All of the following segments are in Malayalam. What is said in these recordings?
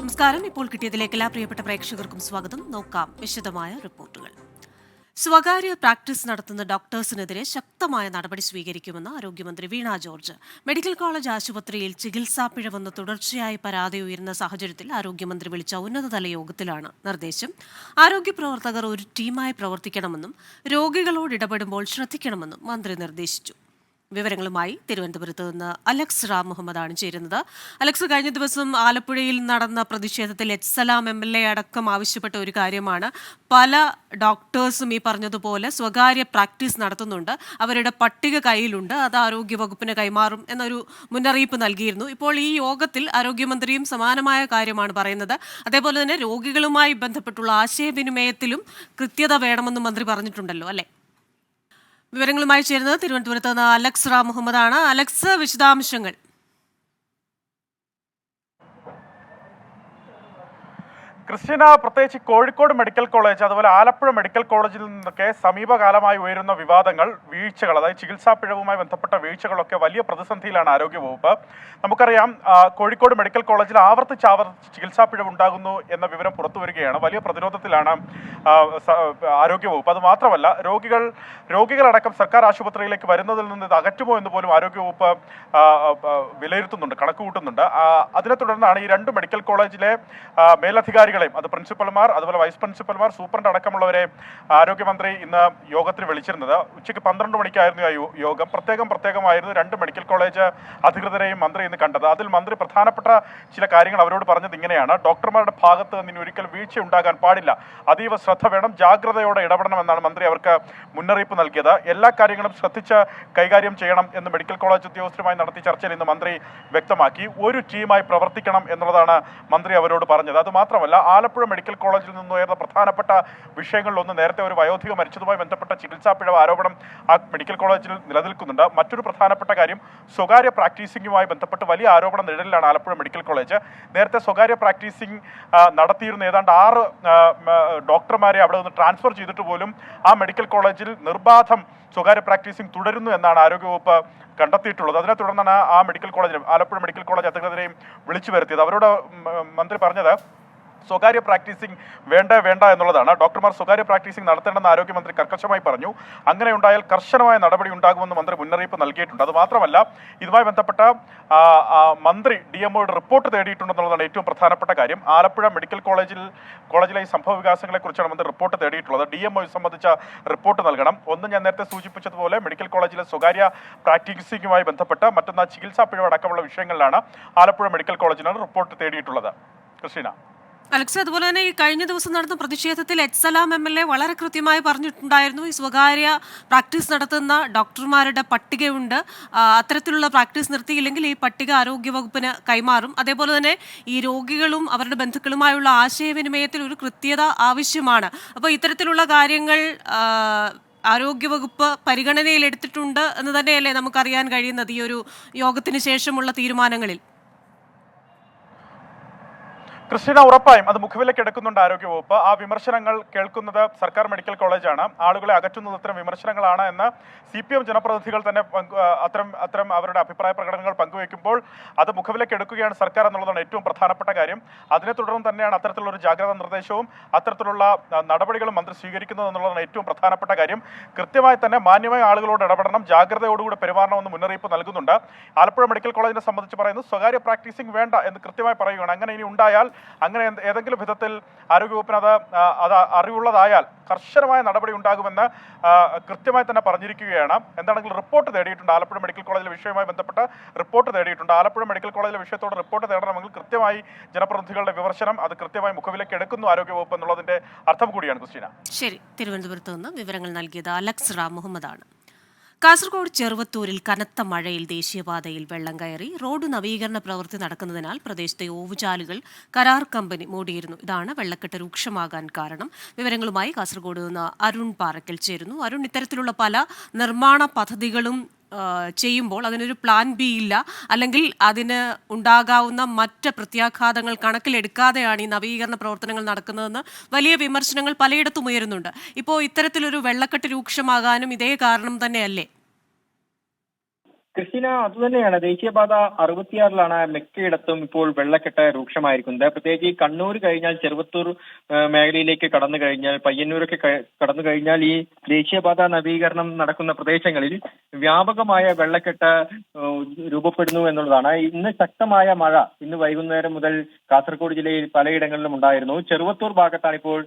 നമസ്കാരം. ഇപ്പോൾ കിട്ടിയതിലേക്ക് എല്ലാ പ്രിയപ്പെട്ട പ്രേക്ഷകർക്കും സ്വാഗതം. നോക്കാം വിശദമായ റിപ്പോർട്ടുകൾ. സ്വകാര്യ പ്രാക്ടീസ് നടത്തുന്ന ഡോക്ടേഴ്സിനെതിരെ ശക്തമായ നടപടി സ്വീകരിക്കുമെന്ന് ആരോഗ്യമന്ത്രി വീണ ജോർജ്. മെഡിക്കൽ കോളേജ് ആശുപത്രിയിൽ ചികിത്സാ പിഴവെന്ന് തുടർച്ചയായി പരാതി ഉയരുന്ന സാഹചര്യത്തിൽ ആരോഗ്യമന്ത്രി വിളിച്ച ഉന്നതതല യോഗത്തിലാണ് നിർദ്ദേശം. ആരോഗ്യ പ്രവർത്തകർ ഒരു ടീമായി പ്രവർത്തിക്കണമെന്നും രോഗികളോട് ഇടപെടുമ്പോൾ ശ്രദ്ധിക്കണമെന്നും മന്ത്രി നിർദ്ദേശിച്ചു. വിവരങ്ങളുമായി തിരുവനന്തപുരത്ത് നിന്ന് അലക്സ് റാം മുഹമ്മദാണ് ചേരുന്നത്. അലക്സ്, കഴിഞ്ഞ ദിവസം ആലപ്പുഴയിൽ നടന്ന പ്രതിഷേധത്തിൽ എച്ച് സലാം MLA അടക്കം ആവശ്യപ്പെട്ട ഒരു കാര്യമാണ്, പല ഡോക്ടേഴ്സും ഈ പറഞ്ഞതുപോലെ സ്വകാര്യ പ്രാക്ടീസ് നടത്തുന്നുണ്ട്, അവരുടെ പട്ടിക കയ്യിലുണ്ട്, അത് ആരോഗ്യവകുപ്പിന് കൈമാറും എന്നൊരു മുന്നറിയിപ്പ് നൽകിയിരുന്നു. ഇപ്പോൾ ഈ യോഗത്തിൽ ആരോഗ്യമന്ത്രിയും സമാനമായ കാര്യമാണ് പറയുന്നത്. അതേപോലെ തന്നെ രോഗികളുമായി ബന്ധപ്പെട്ടുള്ള ആശയവിനിമയത്തിലും കൃത്യത വേണമെന്ന് മന്ത്രി പറഞ്ഞിട്ടുണ്ടല്ലോ, അല്ലേ? വിവരങ്ങളുമായി ചേരുന്നത് തിരുവനന്തപുരത്ത് നിന്ന് അലക്സ് റാം മുഹമ്മദാണ്. അലക്സ്, വിശദാംശങ്ങൾ. ക്രിസ്റ്റീന, പ്രത്യേകിച്ച് കോഴിക്കോട് മെഡിക്കൽ കോളേജ് അതുപോലെ ആലപ്പുഴ മെഡിക്കൽ കോളേജിൽ നിന്നൊക്കെ സമീപകാലമായി ഉയരുന്ന വിവാദങ്ങൾ, വീഴ്ചകൾ, അതായത് ചികിത്സാ പിഴവുമായി ബന്ധപ്പെട്ട വീഴ്ചകളൊക്കെ വലിയ പ്രതിസന്ധിയിലാണ് ആരോഗ്യവകുപ്പ്. നമുക്കറിയാം, കോഴിക്കോട് മെഡിക്കൽ കോളേജിൽ ആവർത്തിച്ച് ചികിത്സാ പിഴവ് ഉണ്ടാകുന്നു എന്ന വിവരം പുറത്തു വരികയാണ്. വലിയ പ്രതിരോധത്തിലാണ് ആരോഗ്യവകുപ്പ്. അത് മാത്രമല്ല, രോഗികളടക്കം സർക്കാർ ആശുപത്രിയിലേക്ക് വരുന്നതിൽ നിന്ന് ഇത് അകറ്റുമോ എന്ന് പോലും ആരോഗ്യവകുപ്പ് വിലയിരുത്തുന്നുണ്ട്, കണക്കുകൂട്ടുന്നുണ്ട്. അതിനെ തുടർന്നാണ് ഈ രണ്ട് മെഡിക്കൽ കോളേജിലെ മേലധികാരികൾ, അത് പ്രിൻസിപ്പൽമാർ, അതുപോലെ വൈസ് പ്രിൻസിപ്പൽമാർ, സൂപ്രണ്ട് അടക്കമുള്ളവരെ ആരോഗ്യമന്ത്രി ഇന്ന് യോഗത്തിന് വിളിച്ചിരുന്നത്. ഉച്ചയ്ക്ക് 12 മണിക്കായിരുന്നു ആ യോഗം. പ്രത്യേകമായിരുന്നു രണ്ട് മെഡിക്കൽ കോളേജ് അധികൃതരെയും മന്ത്രി ഇന്ന് കണ്ടത്. അതിൽ മന്ത്രി പ്രധാനപ്പെട്ട ചില കാര്യങ്ങൾ അവരോട് പറഞ്ഞത് ഇങ്ങനെയാണ്: ഡോക്ടർമാരുടെ ഭാഗത്ത് നിന്ന് ഒരിക്കൽ വീഴ്ച ഉണ്ടാകാൻ പാടില്ല, അതീവ ശ്രദ്ധ വേണം, ജാഗ്രതയോടെ ഇടപെടണമെന്നാണ് മന്ത്രി അവർക്ക് മുന്നറിയിപ്പ് നൽകിയത്. എല്ലാ കാര്യങ്ങളും ശ്രദ്ധിച്ച് കൈകാര്യം ചെയ്യണം എന്ന് മെഡിക്കൽ കോളേജ് ഉദ്യോഗസ്ഥരുമായി നടത്തിയ ചർച്ചയിൽ ഇന്ന് മന്ത്രി വ്യക്തമാക്കി. ഒരു ടീമായി പ്രവർത്തിക്കണം എന്നുള്ളതാണ് മന്ത്രി അവരോട് പറഞ്ഞത്. അത് മാത്രമല്ല, ആലപ്പുഴ മെഡിക്കൽ കോളേജിൽ നിന്ന് ഉയർന്ന പ്രധാനപ്പെട്ട വിഷയങ്ങളിലൊന്ന്, നേരത്തെ ഒരു വയോധിക മരിച്ചതുമായി ബന്ധപ്പെട്ട ചികിത്സാ പിഴവ് ആരോപണം ആ മെഡിക്കൽ കോളേജിൽ നിലനിൽക്കുന്നുണ്ട്. മറ്റൊരു പ്രധാനപ്പെട്ട കാര്യം, സ്വകാര്യ പ്രാക്ടീസിംഗുമായി ബന്ധപ്പെട്ട് വലിയ ആരോപണ നിഴലിലാണ് ആലപ്പുഴ മെഡിക്കൽ കോളേജ്. നേരത്തെ സ്വകാര്യ പ്രാക്ടീസിംഗ് നടത്തിയിരുന്ന ഏതാണ്ട് 6 ഡോക്ടർമാരെ അവിടെ നിന്ന് ട്രാൻസ്ഫർ ചെയ്തിട്ട് പോലും ആ മെഡിക്കൽ കോളേജിൽ നിർബാധം സ്വകാര്യ പ്രാക്ടീസിംഗ് തുടരുന്നു എന്നാണ് ആരോഗ്യവകുപ്പ് കണ്ടെത്തിയിട്ടുള്ളത്. അതിനെ തുടർന്നാണ് ആ മെഡിക്കൽ കോളേജിലും ആലപ്പുഴ മെഡിക്കൽ കോളേജ് അധികൃതരെയും വിളിച്ചു വരുത്തിയത്. അവരോട് മന്ത്രി പറഞ്ഞത് സ്വകാര്യ പ്രാക്ടീസിംഗ് വേണ്ട എന്നുള്ളതാണ്. ഡോക്ടർമാർ സ്വകാര്യ പ്രാക്ടീസിംഗ് നടത്തേണ്ടെന്ന് ആരോഗ്യമന്ത്രി കർക്കശമായി പറഞ്ഞു. അങ്ങനെ ഉണ്ടായാൽ കർശനമായ നടപടി ഉണ്ടാകുമെന്ന് മന്ത്രി മുന്നറിയിപ്പ് നൽകിയിട്ടുണ്ട്. അത് മാത്രമല്ല, ഇതുമായി ബന്ധപ്പെട്ട മന്ത്രി DMOയുടെ റിപ്പോർട്ട് തേടിയിട്ടുണ്ടെന്നുള്ളതാണ് ഏറ്റവും പ്രധാനപ്പെട്ട കാര്യം. ആലപ്പുഴ മെഡിക്കൽ കോളേജിലെ ഈ സംഭവ വികാസങ്ങളെക്കുറിച്ചാണ് മന്ത്രി റിപ്പോർട്ട് തേടിയിട്ടുള്ളത്. DMO സംബന്ധിച്ച റിപ്പോർട്ട് നൽകണം. ഒന്ന്, ഞാൻ നേരത്തെ സൂചിപ്പിച്ചതുപോലെ മെഡിക്കൽ കോളേജിലെ സ്വകാര്യ പ്രാക്ടീസിംഗുമായി ബന്ധപ്പെട്ട്, മറ്റൊന്ന് ചികിത്സാ പിഴവ് അടക്കമുള്ള വിഷയങ്ങളിലാണ് ആലപ്പുഴ മെഡിക്കൽ കോളേജിനാണ് റിപ്പോർട്ട് തേടിയിട്ടുള്ളത്. ക്രിസ്റ്റീന. അലക്സ്, അതുപോലെ തന്നെ ഈ കഴിഞ്ഞ ദിവസം നടന്ന പ്രതിഷേധത്തിൽ എച്ച് സലാം MLA വളരെ കൃത്യമായി പറഞ്ഞിട്ടുണ്ടായിരുന്നു, ഈ സ്വകാര്യ പ്രാക്ടീസ് നടത്തുന്ന ഡോക്ടർമാരുടെ പട്ടികയുണ്ട്, അത്തരത്തിലുള്ള പ്രാക്ടീസ് നിർത്തിയില്ലെങ്കിൽ ഈ പട്ടിക ആരോഗ്യവകുപ്പിന് കൈമാറും. അതേപോലെ തന്നെ ഈ രോഗികളും അവരുടെ ബന്ധുക്കളുമായുള്ള ആശയവിനിമയത്തിൽ ഒരു കൃത്യത ആവശ്യമാണ്. അപ്പോൾ ഇത്തരത്തിലുള്ള കാര്യങ്ങൾ ആരോഗ്യവകുപ്പ് പരിഗണനയിൽ എടുത്തിട്ടുണ്ട് എന്ന് തന്നെയല്ലേ നമുക്കറിയാൻ കഴിയുന്നത് ഈ ഒരു യോഗത്തിന് ശേഷമുള്ള തീരുമാനങ്ങളിൽ? ക്രിസ്റ്റീന, ഉറപ്പായും അത് മുഖവിലേക്ക് എടുക്കുന്നുണ്ട് ആരോഗ്യവകുപ്പ്. ആ വിമർശനങ്ങൾ കേൾക്കുന്നത് സർക്കാർ മെഡിക്കൽ കോളേജാണ്. ആളുകളെ അകറ്റുന്നത് അത്തരം വിമർശനങ്ങളാണ് എന്ന് CPM ജനപ്രതിനിധികൾ തന്നെ അത്തരം അവരുടെ അഭിപ്രായ പ്രകടനങ്ങൾ പങ്കുവയ്ക്കുമ്പോൾ അത് മുഖവിലേക്ക് എടുക്കുകയാണ് സർക്കാർ എന്നുള്ളതാണ് ഏറ്റവും പ്രധാനപ്പെട്ട കാര്യം. അതിനെ തുടർന്ന് തന്നെയാണ് അത്തരത്തിലുള്ള ഒരു ജാഗ്രതാ നിർദ്ദേശവും അത്തരത്തിലുള്ള നടപടികളും മന്ത്രി സ്വീകരിക്കുന്നത് എന്നുള്ളതാണ് ഏറ്റവും പ്രധാനപ്പെട്ട കാര്യം. കൃത്യമായി തന്നെ മാന്യമായ ആളുകളോട് ഇടപെടണം, ജാഗ്രതയോടുകൂടി പെരുമാറണമെന്ന് മുന്നറിയിപ്പ് നൽകുന്നുണ്ട്. ആലപ്പുഴ മെഡിക്കൽ കോളേജിനെ സംബന്ധിച്ച് പറയുന്നത് സ്വകാര്യ പ്രാക്ടീസിംഗ് വേണ്ട എന്ന് കൃത്യമായി പറയുകയാണ്. അങ്ങനെ ഇനി ഉണ്ടായാൽ, അങ്ങനെ ഏതെങ്കിലും വിധത്തിൽ ആരോഗ്യവകുപ്പിന് അത് അറിവുള്ളതായാൽ കർശനമായ നടപടി ഉണ്ടാകുമെന്ന് കൃത്യമായി തന്നെ പറഞ്ഞിരിക്കുകയാണ്. എന്താണെങ്കിലും റിപ്പോർട്ട് തേടിയിട്ടുണ്ട്. ആലപ്പുഴ മെഡിക്കൽ കോളേജിലെ വിഷയവുമായി ബന്ധപ്പെട്ട് റിപ്പോർട്ട് തേടിയിട്ടുണ്ട്. ആലപ്പുഴ മെഡിക്കൽ കോളേജിലെ വിഷയത്തോട് റിപ്പോർട്ട് തേടണമെങ്കിൽ കൃത്യമായി ജനപ്രതിനിധികളുടെ വിമർശനം അത് കൃത്യമായി മുഖവിലേക്ക് എടുക്കുന്നു ആരോഗ്യവകുപ്പ് എന്നുള്ളതിന്റെ അർത്ഥം കൂടിയാണ്. ക്രിസ്റ്റീന. ശരി, തിരുവനന്തപുരത്ത് നിന്ന് വിവരങ്ങൾ നൽകിയത് അലക്സ് റാം മുഹമ്മദാണ്. കാസർഗോഡ് ചെറുവത്തൂരിൽ കനത്ത മഴയിൽ ദേശീയപാതയിൽ വെള്ളം കയറി. റോഡ് നവീകരണ പ്രവൃത്തി നടക്കുന്നതിനാൽ പ്രദേശത്തെ ഓവുചാലുകൾ കരാർ കമ്പനി മൂടിയിരുന്നു. ഇതാണ് വെള്ളക്കെട്ട് രൂക്ഷമാകാൻ കാരണം. വിവരങ്ങളുമായി കാസർഗോഡ് നിന്ന് അരുൺ പാറക്കൽ ചേരുന്നു. അരുൺ, ഇത്തരത്തിലുള്ള പല നിർമ്മാണ പദ്ധതികളും ചെയ്യുമ്പോൾ അതിനൊരു പ്ലാൻ ബി ഇല്ല, അല്ലെങ്കിൽ അതിന് ഉണ്ടാകാവുന്ന മറ്റ് പ്രത്യാഘാതങ്ങൾ കണക്കിലെടുക്കാതെയാണ് ഈ നവീകരണ പ്രവർത്തനങ്ങൾ നടക്കുന്നതെന്ന് വലിയ വിമർശനങ്ങൾ പലയിടത്തും ഉയരുന്നുണ്ട്. ഇപ്പോൾ ഇത്തരത്തിലൊരു വെള്ളക്കെട്ട് രൂക്ഷമാകാനും ഇതേ കാരണം തന്നെയല്ലേ? ക്രിസ്റ്റീന, അതുതന്നെയാണ്. ദേശീയപാത 66 മിക്കയിടത്തും ഇപ്പോൾ വെള്ളക്കെട്ട് രൂക്ഷമായിരിക്കുന്നത്. പ്രത്യേകിച്ച് ഈ കണ്ണൂർ കഴിഞ്ഞാൽ ചെറുവത്തൂർ മേഖലയിലേക്ക് കടന്നു കഴിഞ്ഞാൽ, പയ്യന്നൂരൊക്കെ കടന്നു കഴിഞ്ഞാൽ ഈ ദേശീയപാത നവീകരണം നടക്കുന്ന പ്രദേശങ്ങളിൽ വ്യാപകമായ വെള്ളക്കെട്ട് രൂപപ്പെടുന്നു എന്നുള്ളതാണ്. ഇന്ന് ശക്തമായ മഴ ഇന്ന് വൈകുന്നേരം മുതൽ കാസർഗോഡ് ജില്ലയിൽ പലയിടങ്ങളിലും ഉണ്ടായിരുന്നു. ചെറുവത്തൂർ ഭാഗത്താണ് ഇപ്പോൾ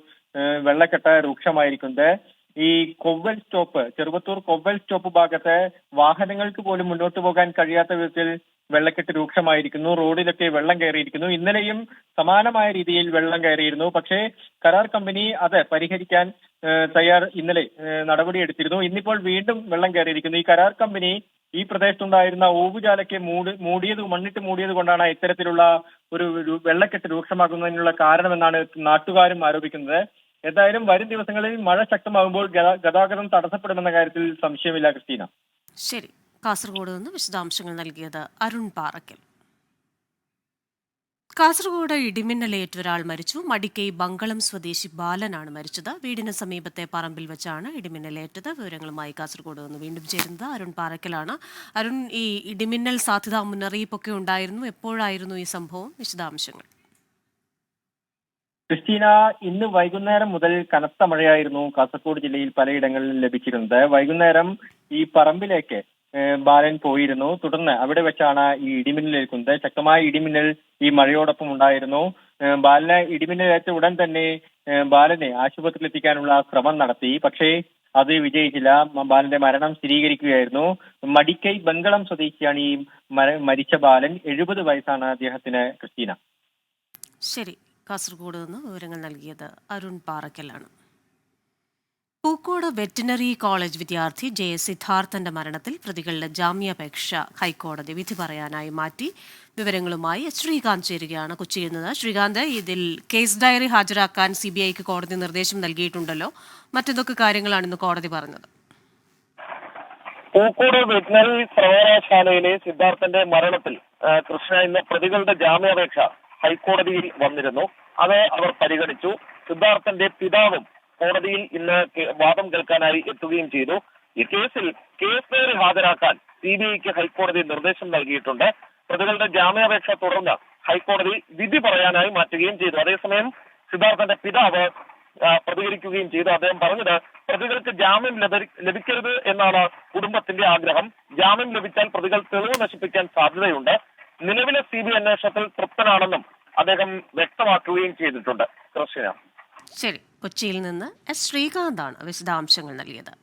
വെള്ളക്കെട്ട് രൂക്ഷമായിരിക്കുന്നത്. ഈ കൊവ്വൽ സ്റ്റോപ്പ്, ചെറുവത്തൂർ കൊവ്വൽ സ്റ്റോപ്പ് ഭാഗത്ത് വാഹനങ്ങൾക്ക് പോലും മുന്നോട്ട് പോകാൻ കഴിയാത്ത വിധത്തിൽ വെള്ളക്കെട്ട് രൂക്ഷമായിരിക്കുന്നു. റോഡിലൊക്കെ വെള്ളം കയറിയിരിക്കുന്നു. ഇന്നലെയും സമാനമായ രീതിയിൽ വെള്ളം കയറിയിരുന്നു. പക്ഷേ കരാർ കമ്പനി അത് പരിഹരിക്കാൻ ഇന്നലെ നടപടിയെടുത്തിരുന്നു. ഇന്നിപ്പോൾ വീണ്ടും വെള്ളം കയറിയിരിക്കുന്നു. ഈ കരാർ കമ്പനി ഈ പ്രദേശത്തുണ്ടായിരുന്ന ഓവുചാലയ്ക്ക് മണ്ണിട്ട് മൂടിയത് കൊണ്ടാണ് ഇത്തരത്തിലുള്ള ഒരു വെള്ളക്കെട്ട് രൂക്ഷമാകുന്നതിനുള്ള കാരണമെന്നാണ് നാട്ടുകാരും ആരോപിക്കുന്നത്. എന്തായാലും വരും ദിവസങ്ങളിൽ മഴ ശക്തമാകുമ്പോൾ ഗതാഗതം തടസ്സപ്പെടുമെന്ന കാര്യത്തിൽ സംശയമില്ല, ക്രിസ്റ്റീന. ശരി, കാസർഗോഡ് നിന്ന് വിശദാംശങ്ങൾ നൽകിയത് അരുൺ പാറക്കൽ. കാസർഗോഡ് ഇടിമിന്നലേറ്റ് ഒരാൾ മരിച്ചു. മടിക്കൈ ബങ്കളം സ്വദേശി ബാലനാണ് മരിച്ചത്. വീടിന് സമീപത്തെ പറമ്പിൽ വെച്ചാണ് ഇടിമിന്നലേറ്റത്. വിവരങ്ങളുമായി കാസർഗോഡ് നിന്ന് വീണ്ടും ചേരുന്നത് അരുൺ പാറക്കലാണ്. അരുൺ, ഈ ഇടിമിന്നൽ സാധ്യതാ മുന്നറിയിപ്പൊക്കെ ഉണ്ടായിരുന്നു. എപ്പോഴായിരുന്നു ഈ സംഭവം? വിശദാംശങ്ങൾ. ക്രിസ്റ്റീന, ഇന്ന് വൈകുന്നേരം മുതൽ കനത്ത മഴയായിരുന്നു കാസർഗോഡ് ജില്ലയിൽ പലയിടങ്ങളിലും ലഭിച്ചിരുന്നത്. വൈകുന്നേരം ഈ പറമ്പിലേക്ക് ബാലൻ പോയിരുന്നു. തുടർന്ന് അവിടെ വെച്ചാണ് ഈ ഇടിമിന്നലേൽക്കുന്നത്. ശക്തമായ ഇടിമിന്നൽ ഈ മഴയോടൊപ്പം ഉണ്ടായിരുന്നു. ബാലന് ഇടിമിന്നലേറ്റ ഉടൻ തന്നെ ബാലനെ ആശുപത്രിയിൽ എത്തിക്കാനുള്ള ശ്രമം നടത്തി. പക്ഷേ അത് വിജയിച്ചില്ല. ബാലന്റെ മരണം സ്ഥിരീകരിക്കുകയായിരുന്നു. മടിക്കൈ ബംഗളം സ്വദേശിയാണ് ഈ മരിച്ച ബാലൻ. 70 വയസ്സാണ് അദ്ദേഹത്തിന്, ക്രിസ്റ്റീന. ശരി, കാസർഗോഡ് നിന്ന് വിവരങ്ങൾ നൽകിയത് അരുൺ പാറക്കലാണ്. പൂക്കോട് വെറ്റിനറി കോളേജ് വിദ്യാർത്ഥി സിദ്ധാർത്ഥന്റെ മരണത്തിൽ പ്രതികളുടെ ജാമ്യാപേക്ഷ ഹൈക്കോടതി വിധി പറയാനായി മാറ്റി. വിവരങ്ങളുമായി ശ്രീകാന്ത് ചേരുകയാണ് കൊച്ചിയിൽ നിന്ന്. ശ്രീകാന്ത്, ഇതിൽ കേസ് ഡയറി ഹാജരാക്കാൻ CBIക്ക് കോടതി നിർദ്ദേശം നൽകിയിട്ടുണ്ടല്ലോ. മറ്റെന്തൊക്കെ കാര്യങ്ങളാണ് ഇന്ന് കോടതി പറഞ്ഞത്? പൂക്കോട് വെറ്റിനറി സർവകലാശാലയിലെ സിദ്ധാർത്ഥന്റെ മരണത്തിൽ കൃഷ്ണ ഇന്ന് പ്രതികളുടെ ജാമ്യാപേക്ഷ ഹൈക്കോടതിയിൽ വന്നിരുന്നു. അത് അവർ പരിഗണിച്ചു. സിദ്ധാർത്ഥന്റെ പിതാവും കോടതിയിൽ ഇന്ന് വാദം കേൾക്കാനായി എത്തുകയും ചെയ്തു. ഈ കേസിൽ കേസ് ഡയറി ഹാജരാക്കാൻ CBIക്ക് ഹൈക്കോടതി നിർദ്ദേശം നൽകിയിട്ടുണ്ട്. പ്രതികളുടെ ജാമ്യാപേക്ഷ തുടർന്ന് ഹൈക്കോടതി വിധി പറയാനായി മാറ്റുകയും ചെയ്തു. അതേസമയം സിദ്ധാർത്ഥന്റെ പിതാവ് പ്രതികരിക്കുകയും ചെയ്തു. അദ്ദേഹം പറഞ്ഞത് പ്രതികൾക്ക് ജാമ്യം ലഭിക്കരുത് എന്നാണ് കുടുംബത്തിന്റെ ആഗ്രഹം. ജാമ്യം ലഭിച്ചാൽ പ്രതികൾ തെളിവ് നശിപ്പിക്കാൻ സാധ്യതയുണ്ട്. നിലവിലെ CBI അന്വേഷണത്തിൽ തൃപ്തനാണെന്നും അദ്ദേഹം വ്യക്തമാക്കുകയും ചെയ്തിട്ടുണ്ട്. കൃഷ്ണ. ശരി, കൊച്ചിയിൽ നിന്ന് ശ്രീകാന്താണ് വിശദാംശങ്ങൾ നൽകിയത്.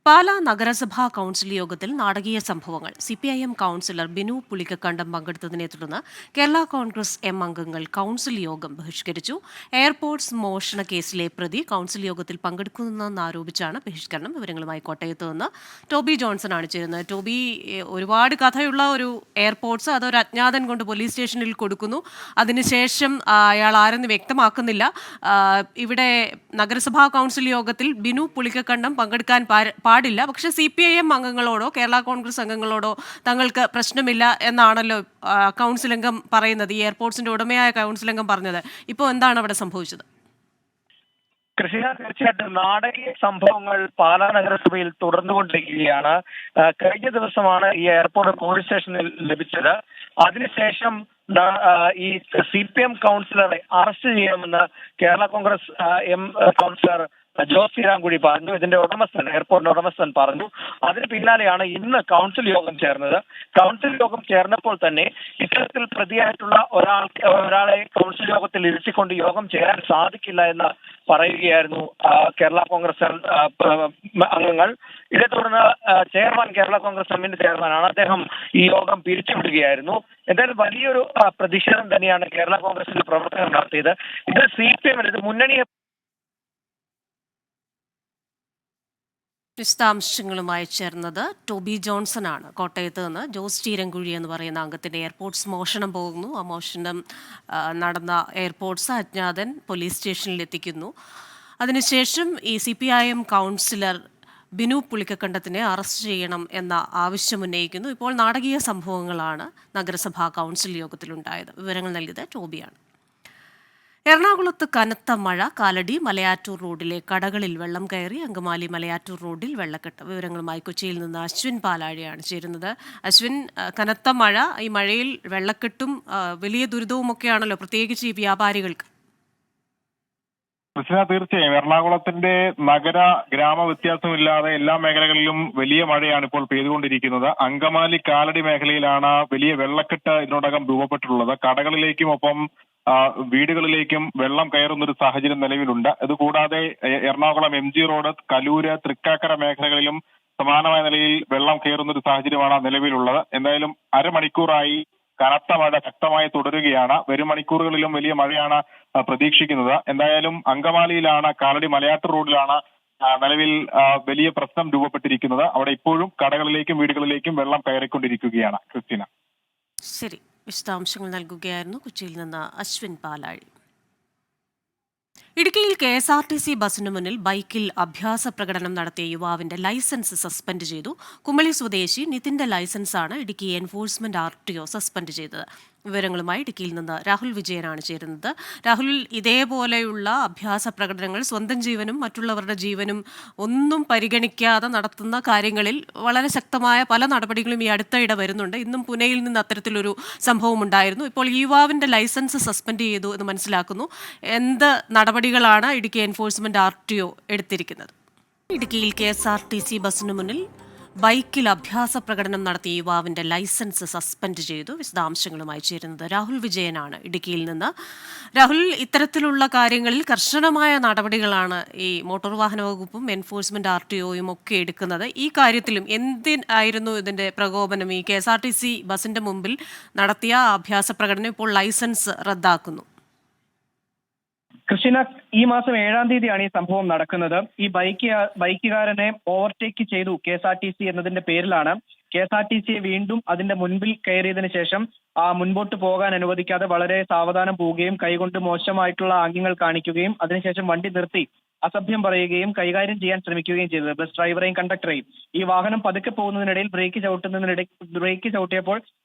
പാലാ നഗരസഭാ കൌൺസിൽ യോഗത്തിൽ നാടകീയ സംഭവങ്ങൾ. CPIM കൌൺസിലർ ബിനു പുളിക്കക്കണ്ടം പങ്കെടുത്തതിനെ തുടർന്ന് കേരള കോൺഗ്രസ് M അംഗങ്ങൾ കൌൺസിൽ യോഗം ബഹിഷ്കരിച്ചു. എയർപോർട്ട്സ് മോഷണ കേസിലെ പ്രതി കൌൺസിൽ യോഗത്തിൽ പങ്കെടുക്കുന്നെന്നാരോപിച്ചാണ് ബഹിഷ്കരണം. വിവരങ്ങളുമായി കോട്ടയത്ത് നിന്ന് ടോബി ജോൺസൺ ആണ് ചേരുന്നത്. ടോബി, ഒരുപാട് കഥയുള്ള ഒരു എയർപോർട്ട്സ് അതൊരു അജ്ഞാതൻ കൊണ്ട് പോലീസ് സ്റ്റേഷനിൽ കൊടുക്കുന്നു. അതിനുശേഷം അയാൾ ആരെന്ന് വ്യക്തമാക്കുന്നില്ല. ഇവിടെ നഗരസഭാ കൌൺസിൽ യോഗത്തിൽ ബിനു പുളിക്കക്കണ്ടം പങ്കെടുക്കാൻ പാടില്ല. പക്ഷെ CPIM അംഗങ്ങളോടോ കേരള കോൺഗ്രസ് അംഗങ്ങളോടോ തങ്ങൾക്ക് പ്രശ്നമില്ല എന്നാണല്ലോ കൗൺസിൽ അംഗം പറയുന്നത്. ഈ എയർപോർട്ട്സിന്റെ ഉടമയായ കൗൺസിൽ അംഗം പറഞ്ഞത്. ഇപ്പോൾ എന്താണ് അവിടെ സംഭവിച്ചത്? കൃഷിക, തീർച്ചയായിട്ടും നാടകീയ സംഭവങ്ങൾ പാലാ നഗരസഭയിൽ തുടർന്നുകൊണ്ടിരിക്കുകയാണ്. കഴിഞ്ഞ ദിവസമാണ് ഈ എയർപോർട്ട് പോലീസ് സ്റ്റേഷനിൽ ലഭിച്ചത്. അതിനുശേഷം ഈ CPM കൗൺസിലറെ അറസ്റ്റ് ചെയ്യണമെന്ന് കേരള കോൺഗ്രസ് M കൗൺസിലർ ജോസ് ശ്രീരാംകുടി പറഞ്ഞു. ഇതിന്റെ എയർപോർട്ടിന്റെ ഉടമസ്ഥൻ പറഞ്ഞു. അതിന് പിന്നാലെയാണ് ഇന്ന് കൗൺസിൽ യോഗം ചേർന്നത്. കൗൺസിൽ യോഗം ചേർന്നപ്പോൾ തന്നെ ഇത്തരത്തിൽ പ്രതിയായിട്ടുള്ള ഒരാളെ കൗൺസിൽ യോഗത്തിൽ ഇരുത്തിക്കൊണ്ട് യോഗം ചേരാൻ സാധിക്കില്ല എന്ന് പറയുകയായിരുന്നു കേരള കോൺഗ്രസ് അംഗങ്ങൾ. ഇതേ തുടർന്ന് കേരള കോൺഗ്രസ് എമ്മിന്റെ ചെയർമാനാണ്. അദ്ദേഹം ഈ യോഗം പിരിച്ചുവിടുകയായിരുന്നു. എന്തായാലും വലിയൊരു പ്രതിഷേധം തന്നെയാണ് കേരള കോൺഗ്രസിന്റെ പ്രവർത്തകർ നടത്തിയത്. ഇത് CPM ഇത് മുന്നണിയെ വിശദാംശങ്ങളുമായി ചേർന്നത് ടോബി ജോൺസൺ ആണ് കോട്ടയത്ത് നിന്ന്. ജോസ് ചീരൻകുഴി എന്ന് പറയുന്ന അംഗത്തിന്റെ എയർപോർട്ട്സ് മോഷണം പോകുന്നു. ആ മോഷണം നടന്ന എയർപോർട്ട്സ് അജ്ഞാതൻ പോലീസ് സ്റ്റേഷനിൽ എത്തിക്കുന്നു. അതിനുശേഷം ഈ CPIM കൗൺസിലർ ബിനു പുളിക്കക്കണ്ടത്തിനെ അറസ്റ്റ് ചെയ്യണം എന്ന ആവശ്യം ഉന്നയിക്കുന്നു. ഇപ്പോൾ നാടകീയ സംഭവങ്ങളാണ് നഗരസഭാ കൗൺസിൽ യോഗത്തിലുണ്ടായത്. വിവരങ്ങൾ നൽകിയത് ടോബിയാണ്. എറണാകുളത്ത് കനത്ത മഴ. കാലടി മലയാറ്റൂർ റോഡിലെ കടകളിൽ വെള്ളം കയറി. അങ്കമാലി മലയാറ്റൂർ റോഡിൽ വെള്ളക്കെട്ട്. വിവരങ്ങളുമായി കൊച്ചിയിൽ നിന്ന് അശ്വിൻ പാലാഴിയാണ് ചേരുന്നത്. അശ്വിൻ, കനത്ത മഴ, ഈ മഴയിൽ വെള്ളക്കെട്ടും വലിയ ദുരിതവുമൊക്കെയാണല്ലോ, പ്രത്യേകിച്ച് ഈ വ്യാപാരികൾക്ക്. തീർച്ചയായും എറണാകുളത്തിന്റെ നഗര ഗ്രാമ വ്യത്യാസമില്ലാതെ എല്ലാ മേഖലകളിലും വലിയ മഴയാണ് ഇപ്പോൾ പെയ്തുകൊണ്ടിരിക്കുന്നത്. അങ്കമാലി കാലടി മേഖലയിലാണ് വലിയ വെള്ളക്കെട്ട് ഇതിനോടകം രൂപപ്പെട്ടിട്ടുള്ളത്. കടകളിലേക്കും ഒപ്പം വീടുകളിലേക്കും വെള്ളം കയറുന്ന ഒരു സാഹചര്യം നിലവിലുണ്ട്. ഇതുകൂടാതെ എറണാകുളം MG റോഡ്, കലൂര്, തൃക്കാക്കര മേഖലകളിലും സമാനമായ നിലയിൽ വെള്ളം കയറുന്ന ഒരു സാഹചര്യമാണ് നിലവിലുള്ളത്. എന്തായാലും അരമണിക്കൂറായി കനത്ത മഴ ശക്തമായി തുടരുകയാണ്. വരും മണിക്കൂറുകളിലും വലിയ മഴയാണ് പ്രതീക്ഷിക്കുന്നത്. എന്തായാലും അങ്കമാലിയിലാണ്, കാലടി മലയാറ്റൂർ റോഡിലാണ് നിലവിൽ വലിയ പ്രശ്നം രൂപപ്പെട്ടിരിക്കുന്നത്. അവിടെ ഇപ്പോഴും കടകളിലേക്കും വീടുകളിലേക്കും വെള്ളം കയറിക്കൊണ്ടിരിക്കുകയാണ്. ക്രിസ്റ്റീന, ശരി, വിശദാംശങ്ങൾ നൽകുകയായിരുന്നു കൊച്ചിയിൽ നിന്ന് അശ്വിൻ പാലാഴി. ഇടുക്കിയിൽ KSRTC ബസിനു മുന്നിൽ ബൈക്കിൽ അഭ്യാസ പ്രകടനം നടത്തിയ യുവാവിന്റെ ലൈസൻസ് സസ്പെൻഡ് ചെയ്തു. കുമളി സ്വദേശി നിതിന്റെ ലൈസൻസാണ് ഇടുക്കി എൻഫോഴ്സ്മെന്റ് RTO സസ്പെൻഡ് ചെയ്തത്. വിവരങ്ങളുമായി ഇടുക്കിയിൽ നിന്ന് രാഹുൽ വിജയനാണ് ചേരുന്നത്. രാഹുൽ, ഇതേപോലെയുള്ള അഭ്യാസ പ്രകടനങ്ങൾ സ്വന്തം ജീവനും മറ്റുള്ളവരുടെ ജീവനും ഒന്നും പരിഗണിക്കാതെ നടത്തുന്ന കാര്യങ്ങളിൽ വളരെ ശക്തമായ പല നടപടികളും ഈ അടുത്തയിടെ വരുന്നുണ്ട്. ഇന്നും പുനെയിൽ നിന്ന് അത്തരത്തിലൊരു സംഭവം ഉണ്ടായിരുന്നു. ഇപ്പോൾ ഈ യുവാവിന്റെ ലൈസൻസ് സസ്പെൻഡ് ചെയ്തു എന്ന് മനസ്സിലാക്കുന്നു. എന്ത് നടപടികളാണ് ഇടുക്കി എൻഫോഴ്സ്മെന്റ് RTO എടുത്തിരിക്കുന്നത്? ഇടുക്കിയിൽ KSRTC ബസിനു മുന്നിൽ ബൈക്കിൽ അഭ്യാസ പ്രകടനം നടത്തിയ യുവാവിന്റെ ലൈസൻസ് സസ്പെൻഡ് ചെയ്തു. വിശദാംശങ്ങളുമായി ചേരുന്നത് രാഹുൽ വിജയനാണ് ഇടുക്കിയിൽ നിന്ന്. രാഹുൽ, ഇത്തരത്തിലുള്ള കാര്യങ്ങളിൽ കർശനമായ നടപടികളാണ് ഈ മോട്ടോർ വാഹന വകുപ്പും എൻഫോഴ്സ്മെന്റ് RTOയും ഒക്കെ എടുക്കുന്നത്. ഈ കാര്യത്തിലും എന്തിനായിരുന്നു ഇതിന്റെ പ്രകോപനം? ഈ KSRTC ബസിന്റെ മുമ്പിൽ നടത്തിയ അഭ്യാസ പ്രകടനം ഇപ്പോൾ ലൈസൻസ് റദ്ദാക്കുന്നു. കൃഷ്ണ, ഈ മാസം 7-ാം തീയതിയാണ് ഈ സംഭവം നടക്കുന്നത്. ഈ ബൈക്കുകാരനെ ഓവർടേക്ക് ചെയ്തു KSRTC എന്നതിന്റെ പേരിലാണ് KSRTCയെ വീണ്ടും അതിന്റെ മുൻപിൽ കയറിയതിനു ശേഷം മുൻപോട്ട് പോകാൻ അനുവദിക്കാതെ വളരെ സാവധാനം പോവുകയും കൈകൊണ്ട് മോശമായിട്ടുള്ള ആംഗ്യങ്ങൾ കാണിക്കുകയും അതിനുശേഷം വണ്ടി നിർത്തി അസഭ്യം പറയുകയും കൈകാര്യം ചെയ്യാൻ ശ്രമിക്കുകയും ചെയ്തത്. ബസ് ഡ്രൈവറെയും കണ്ടക്ടറെയും. ഈ വാഹനം പതുക്കെ പോകുന്നതിനിടയിൽ ബ്രേക്ക് ചവിട്ടിയപ്പോൾ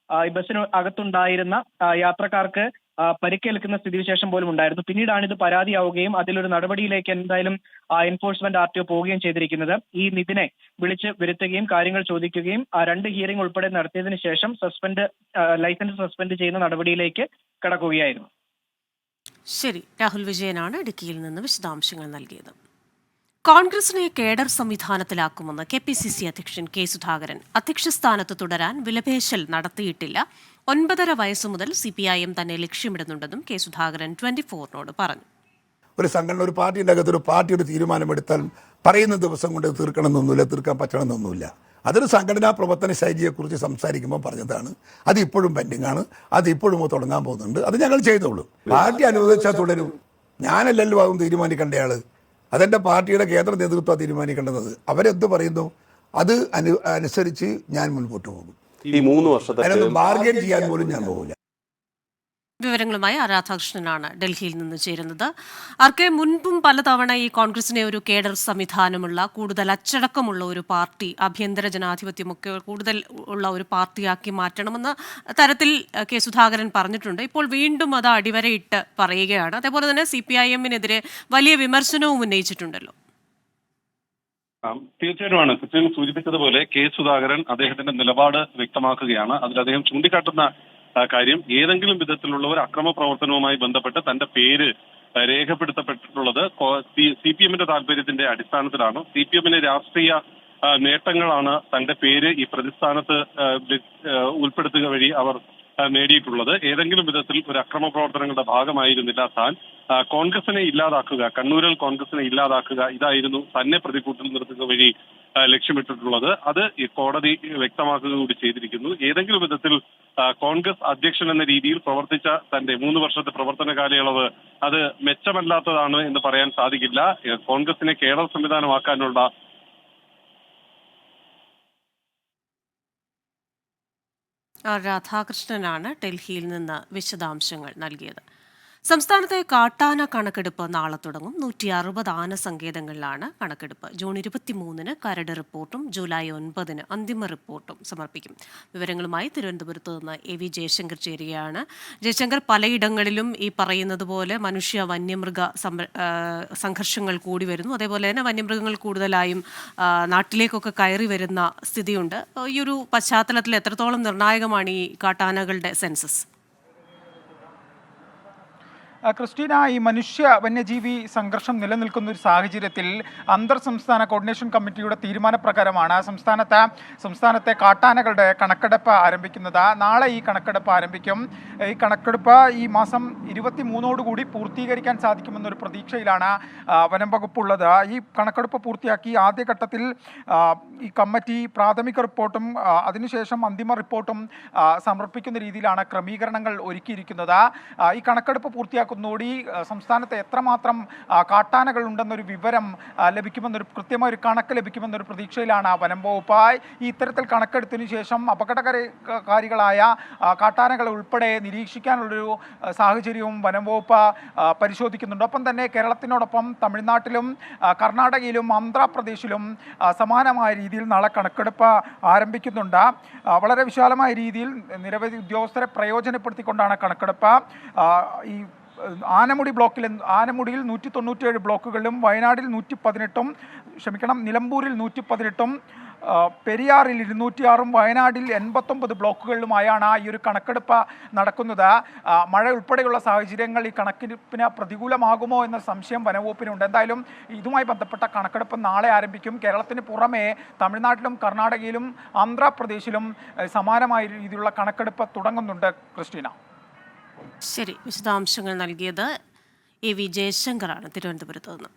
ഈ ബസ്സിന് അകത്തുണ്ടായിരുന്ന യാത്രക്കാർക്ക് പരിക്കേൽക്കുന്ന സ്ഥിതിവിശേഷം പോലും ഉണ്ടായിരുന്നു. പിന്നീടാണ് ഇത് പരാതിയാവുകയും അതിലൊരു നടപടിയിലേക്ക് എന്തായാലും എൻഫോഴ്സ്മെന്റ് RTO പോവുകയും ചെയ്തിരിക്കുന്നത്. ഈ നിതിനെ വിളിച്ച് വരുത്തുകയും കാര്യങ്ങൾ ചോദിക്കുകയും 2 ഹിയറിംഗ് ഉൾപ്പെടെ നടത്തിയതിനു ശേഷം ലൈസൻസ് സസ്പെൻഡ് ചെയ്യുന്ന നടപടിയിലേക്ക് കടക്കുകയായിരുന്നു. ശരി, രാഹുൽ വിജയനാണ് ഇടുക്കിയിൽ നിന്ന് വിശദാംശങ്ങൾ നൽകിയത്. കോൺഗ്രസിനെ കേഡർ സംവിധാനത്തിലാക്കുമെന്ന് KPCC അധ്യക്ഷൻ K സുധാകരൻ. അധ്യക്ഷ സ്ഥാനത്ത് തുടരാൻ വിലപേശൽ നടത്തിയിട്ടില്ല. 9.5 വയസ്സു മുതൽ CPIM തന്നെ ലക്ഷ്യമിടുന്നുണ്ടെന്നും K സുധാകരൻ 24നോട് പറഞ്ഞു. ഒരു സംഘടന, ഒരു പാർട്ടിയുടെ അകത്ത് ഒരു പാർട്ടി ഒരു തീരുമാനമെടുത്താൽ പറയുന്ന ദിവസം കൊണ്ട് തീർക്കണമെന്നൊന്നുമില്ല, തീർക്കാൻ പറ്റണമെന്നൊന്നുമില്ല. അതൊരു സംഘടനാ പ്രവർത്തന ശൈലിയെക്കുറിച്ച് സംസാരിക്കുമ്പോൾ പറഞ്ഞതാണ്. അത് ഇപ്പോഴും പെൻഡിങ് ആണ്. അത് ഇപ്പോഴും തുടങ്ങാൻ പോകുന്നുണ്ട്. അത് ഞങ്ങൾ ചെയ്തോളൂ. പാർട്ടി അനുവദിച്ചാൽ തുടരും. ഞാനല്ലല്ലോ അതും തീരുമാനിക്കേണ്ടയാള്. അതെൻ്റെ പാർട്ടിയുടെ കേന്ദ്ര നേതൃത്വം തീരുമാനിക്കേണ്ടത്. അവരെന്ത് പറയുന്നു അത് അനുസരിച്ച് ഞാൻ മുൻപോട്ട് പോകും. ഈ 3 വർഷത്തെ അതിനൊന്നും ബാർഗൈൻ ചെയ്യാൻ പോലും ഞാൻ പോകില്ല. വിവരങ്ങളുമായി രാധാകൃഷ്ണനാണ് ഡൽഹിയിൽ നിന്ന് ചേരുന്നത്. ആർക്കെ, മുൻപും പലതവണ ഈ കോൺഗ്രസിനെ ഒരു കേഡർ സംവിധാനമുള്ള, കൂടുതൽ അച്ചടക്കമുള്ള ഒരു പാർട്ടി, ആഭ്യന്തര ജനാധിപത്യമൊക്കെ കൂടുതൽ ഉള്ള ഒരു പാർട്ടിയാക്കി മാറ്റണമെന്ന തരത്തിൽ K സുധാകരൻ പറഞ്ഞിട്ടുണ്ട്. ഇപ്പോൾ വീണ്ടും അത് അടിവരയിട്ട് പറയുകയാണ്. അതേപോലെ തന്നെ CPIM-നെതിരെ വലിയ വിമർശനവും ഉന്നയിച്ചിട്ടുണ്ടല്ലോ. തീർച്ചയായിട്ടുമാണ് കൃത്യം സൂചിപ്പിച്ചതുപോലെ K സുധാകരൻ അദ്ദേഹത്തിന്റെ നിലപാട് വ്യക്തമാക്കുകയാണ്. അതിൽ അദ്ദേഹം ചൂണ്ടിക്കാട്ടുന്ന കാര്യം, ഏതെങ്കിലും വിധത്തിലുള്ള ഒരു അക്രമ പ്രവർത്തനവുമായി ബന്ധപ്പെട്ട് തന്റെ പേര് രേഖപ്പെടുത്തപ്പെട്ടിട്ടുള്ളത് CPM-ന്റെ താല്പര്യത്തിന്റെ അടിസ്ഥാനത്തിലാണ്. CPM-ന്റെ രാഷ്ട്രീയ നേട്ടങ്ങളാണ് തന്റെ പേര് ഈ പ്രതിസ്ഥാനത്ത് ഉൾപ്പെടുത്തുക വഴി അവർ നേടിയിട്ടുള്ളത്. ഏതെങ്കിലും വിധത്തിൽ ഒരു അക്രമ പ്രവർത്തനങ്ങളുടെ ഭാഗമായിരുന്നില്ല താൻ. കോൺഗ്രസിനെ ഇല്ലാതാക്കുക, കണ്ണൂരിൽ കോൺഗ്രസിനെ ഇല്ലാതാക്കുക, ഇതായിരുന്നു തന്നെ പ്രതികൂട്ടിൽ നിർത്തുക വഴി ലക്ഷ്യമിട്ടിട്ടുള്ളത്. അത് ഈ കോടതി വ്യക്തമാക്കുക കൂടി ചെയ്തിരിക്കുന്നു. ഏതെങ്കിലും വിധത്തിൽ കോൺഗ്രസ് അധ്യക്ഷൻ എന്ന രീതിയിൽ പ്രവർത്തിച്ച തന്റെ 3 വർഷത്തെ പ്രവർത്തന കാലയളവ് അത് മെച്ചമല്ലാത്തതാണ് എന്ന് പറയാൻ സാധിക്കില്ല. കോൺഗ്രസിനെ കേഡർ സംവിധാനമാക്കാനുള്ള രാധാകൃഷ്ണനാണ് ഡൽഹിയിൽ നിന്ന് വിശദാംശങ്ങൾ നൽകിയത്. സംസ്ഥാനത്തെ കാട്ടാന കണക്കെടുപ്പ് നാളെ തുടങ്ങും. 160 ആന സങ്കേതങ്ങളിലാണ് കണക്കെടുപ്പ്. ജൂൺ 23-ന് കരട് റിപ്പോർട്ടും ജൂലൈ 9-ന് അന്തിമ റിപ്പോർട്ടും സമർപ്പിക്കും. വിവരങ്ങളുമായി തിരുവനന്തപുരത്ത് നിന്ന് AV ജയശങ്കർ ചേരുകയാണ്. ജയശങ്കർ, പലയിടങ്ങളിലും ഈ പറയുന്നത് പോലെ മനുഷ്യ വന്യമൃഗ സംഘർഷങ്ങൾ കൂടി വരുന്നു. അതേപോലെ തന്നെ വന്യമൃഗങ്ങൾ കൂടുതലായും നാട്ടിലേക്കൊക്കെ കയറി വരുന്ന സ്ഥിതിയുണ്ട്. ഈ ഒരു പശ്ചാത്തലത്തിൽ എത്രത്തോളം നിർണായകമാണ് ഈ കാട്ടാനകളുടെ സെൻസസ്? ക്രിസ്റ്റീന, ഈ മനുഷ്യ വന്യജീവി സംഘർഷം നിലനിൽക്കുന്ന ഒരു സാഹചര്യത്തിൽ അന്തർ സംസ്ഥാന കോർഡിനേഷൻ കമ്മിറ്റിയുടെ തീരുമാനപ്രകാരമാണ് സംസ്ഥാനത്തെ കാട്ടാനകളുടെ കണക്കെടുപ്പ് ആരംഭിക്കുന്നത്. നാളെ ഈ കണക്കെടുപ്പ് ആരംഭിക്കും. ഈ കണക്കെടുപ്പ് ഈ മാസം 23-ഓടുകൂടി പൂർത്തീകരിക്കാൻ സാധിക്കുമെന്നൊരു പ്രതീക്ഷയിലാണ് വനം വകുപ്പുള്ളത്. ഈ കണക്കെടുപ്പ് പൂർത്തിയാക്കി ആദ്യഘട്ടത്തിൽ ഈ കമ്മിറ്റി പ്രാഥമിക റിപ്പോർട്ടും അതിനുശേഷം അന്തിമ റിപ്പോർട്ടും സമർപ്പിക്കുന്ന രീതിയിലാണ് ക്രമീകരണങ്ങൾ ഒരുക്കിയിരിക്കുന്നത്. ഈ കണക്കെടുപ്പ് പൂർത്തിയാക്കുന്നതോടെ സംസ്ഥാനത്ത് എത്രമാത്രം കാട്ടാനകൾ ഉണ്ടെന്നൊരു വിവരം ലഭിക്കുമെന്നൊരു കൃത്യമായ ഒരു കണക്ക് ലഭിക്കുമെന്നൊരു പ്രതീക്ഷയിലാണ് വനം വകുപ്പ്. ഈ ഇത്തരത്തിൽ കണക്കെടുത്തതിനു ശേഷം അപകടകാരികളായ കാട്ടാനകളെ ഉൾപ്പെടെ നിരീക്ഷിക്കാനുള്ളൊരു സാഹചര്യവും വനം വകുപ്പ് പരിശോധിക്കുന്നുണ്ട്. ഒപ്പം തന്നെ കേരളത്തിനോടൊപ്പം തമിഴ്നാട്ടിലും കർണാടകയിലും ആന്ധ്രാപ്രദേശിലും സമാനമായ രീതിയിൽ നാളെ കണക്കെടുപ്പ് ആരംഭിക്കുന്നുണ്ട്. വളരെ വിശാലമായ രീതിയിൽ നിരവധി ഉദ്യോഗസ്ഥരെ പ്രയോജനപ്പെടുത്തിക്കൊണ്ടാണ് കണക്കെടുപ്പ്. ഈ ആനമുടിയിൽ 197 ബ്ലോക്കുകളിലും വയനാടിൽ 118-ഉം നിലമ്പൂരിൽ 118-ഉം പെരിയാറിൽ 206-ഉം വയനാടിൽ 89 ബ്ലോക്കുകളിലുമായാണ് ഈ ഒരു കണക്കെടുപ്പ് നടക്കുന്നത്. മഴ ഉൾപ്പെടെയുള്ള സാഹചര്യങ്ങൾ ഈ കണക്കെടുപ്പിന് പ്രതികൂലമാകുമോ എന്ന സംശയം വനവകുപ്പിനുണ്ട്. എന്തായാലും ഇതുമായി ബന്ധപ്പെട്ട കണക്കെടുപ്പ് നാളെ ആരംഭിക്കും. കേരളത്തിന് പുറമെ തമിഴ്നാട്ടിലും കർണാടകയിലും ആന്ധ്രാപ്രദേശിലും സമാനമായ രീതിയിലുള്ള കണക്കെടുപ്പ് തുടങ്ങുന്നുണ്ട്. ക്രിസ്റ്റീന, ശരി, വിശദാംശങ്ങൾ നൽകിയത് AV ജയശങ്കറാണ് തിരുവനന്തപുരത്ത് നിന്ന്.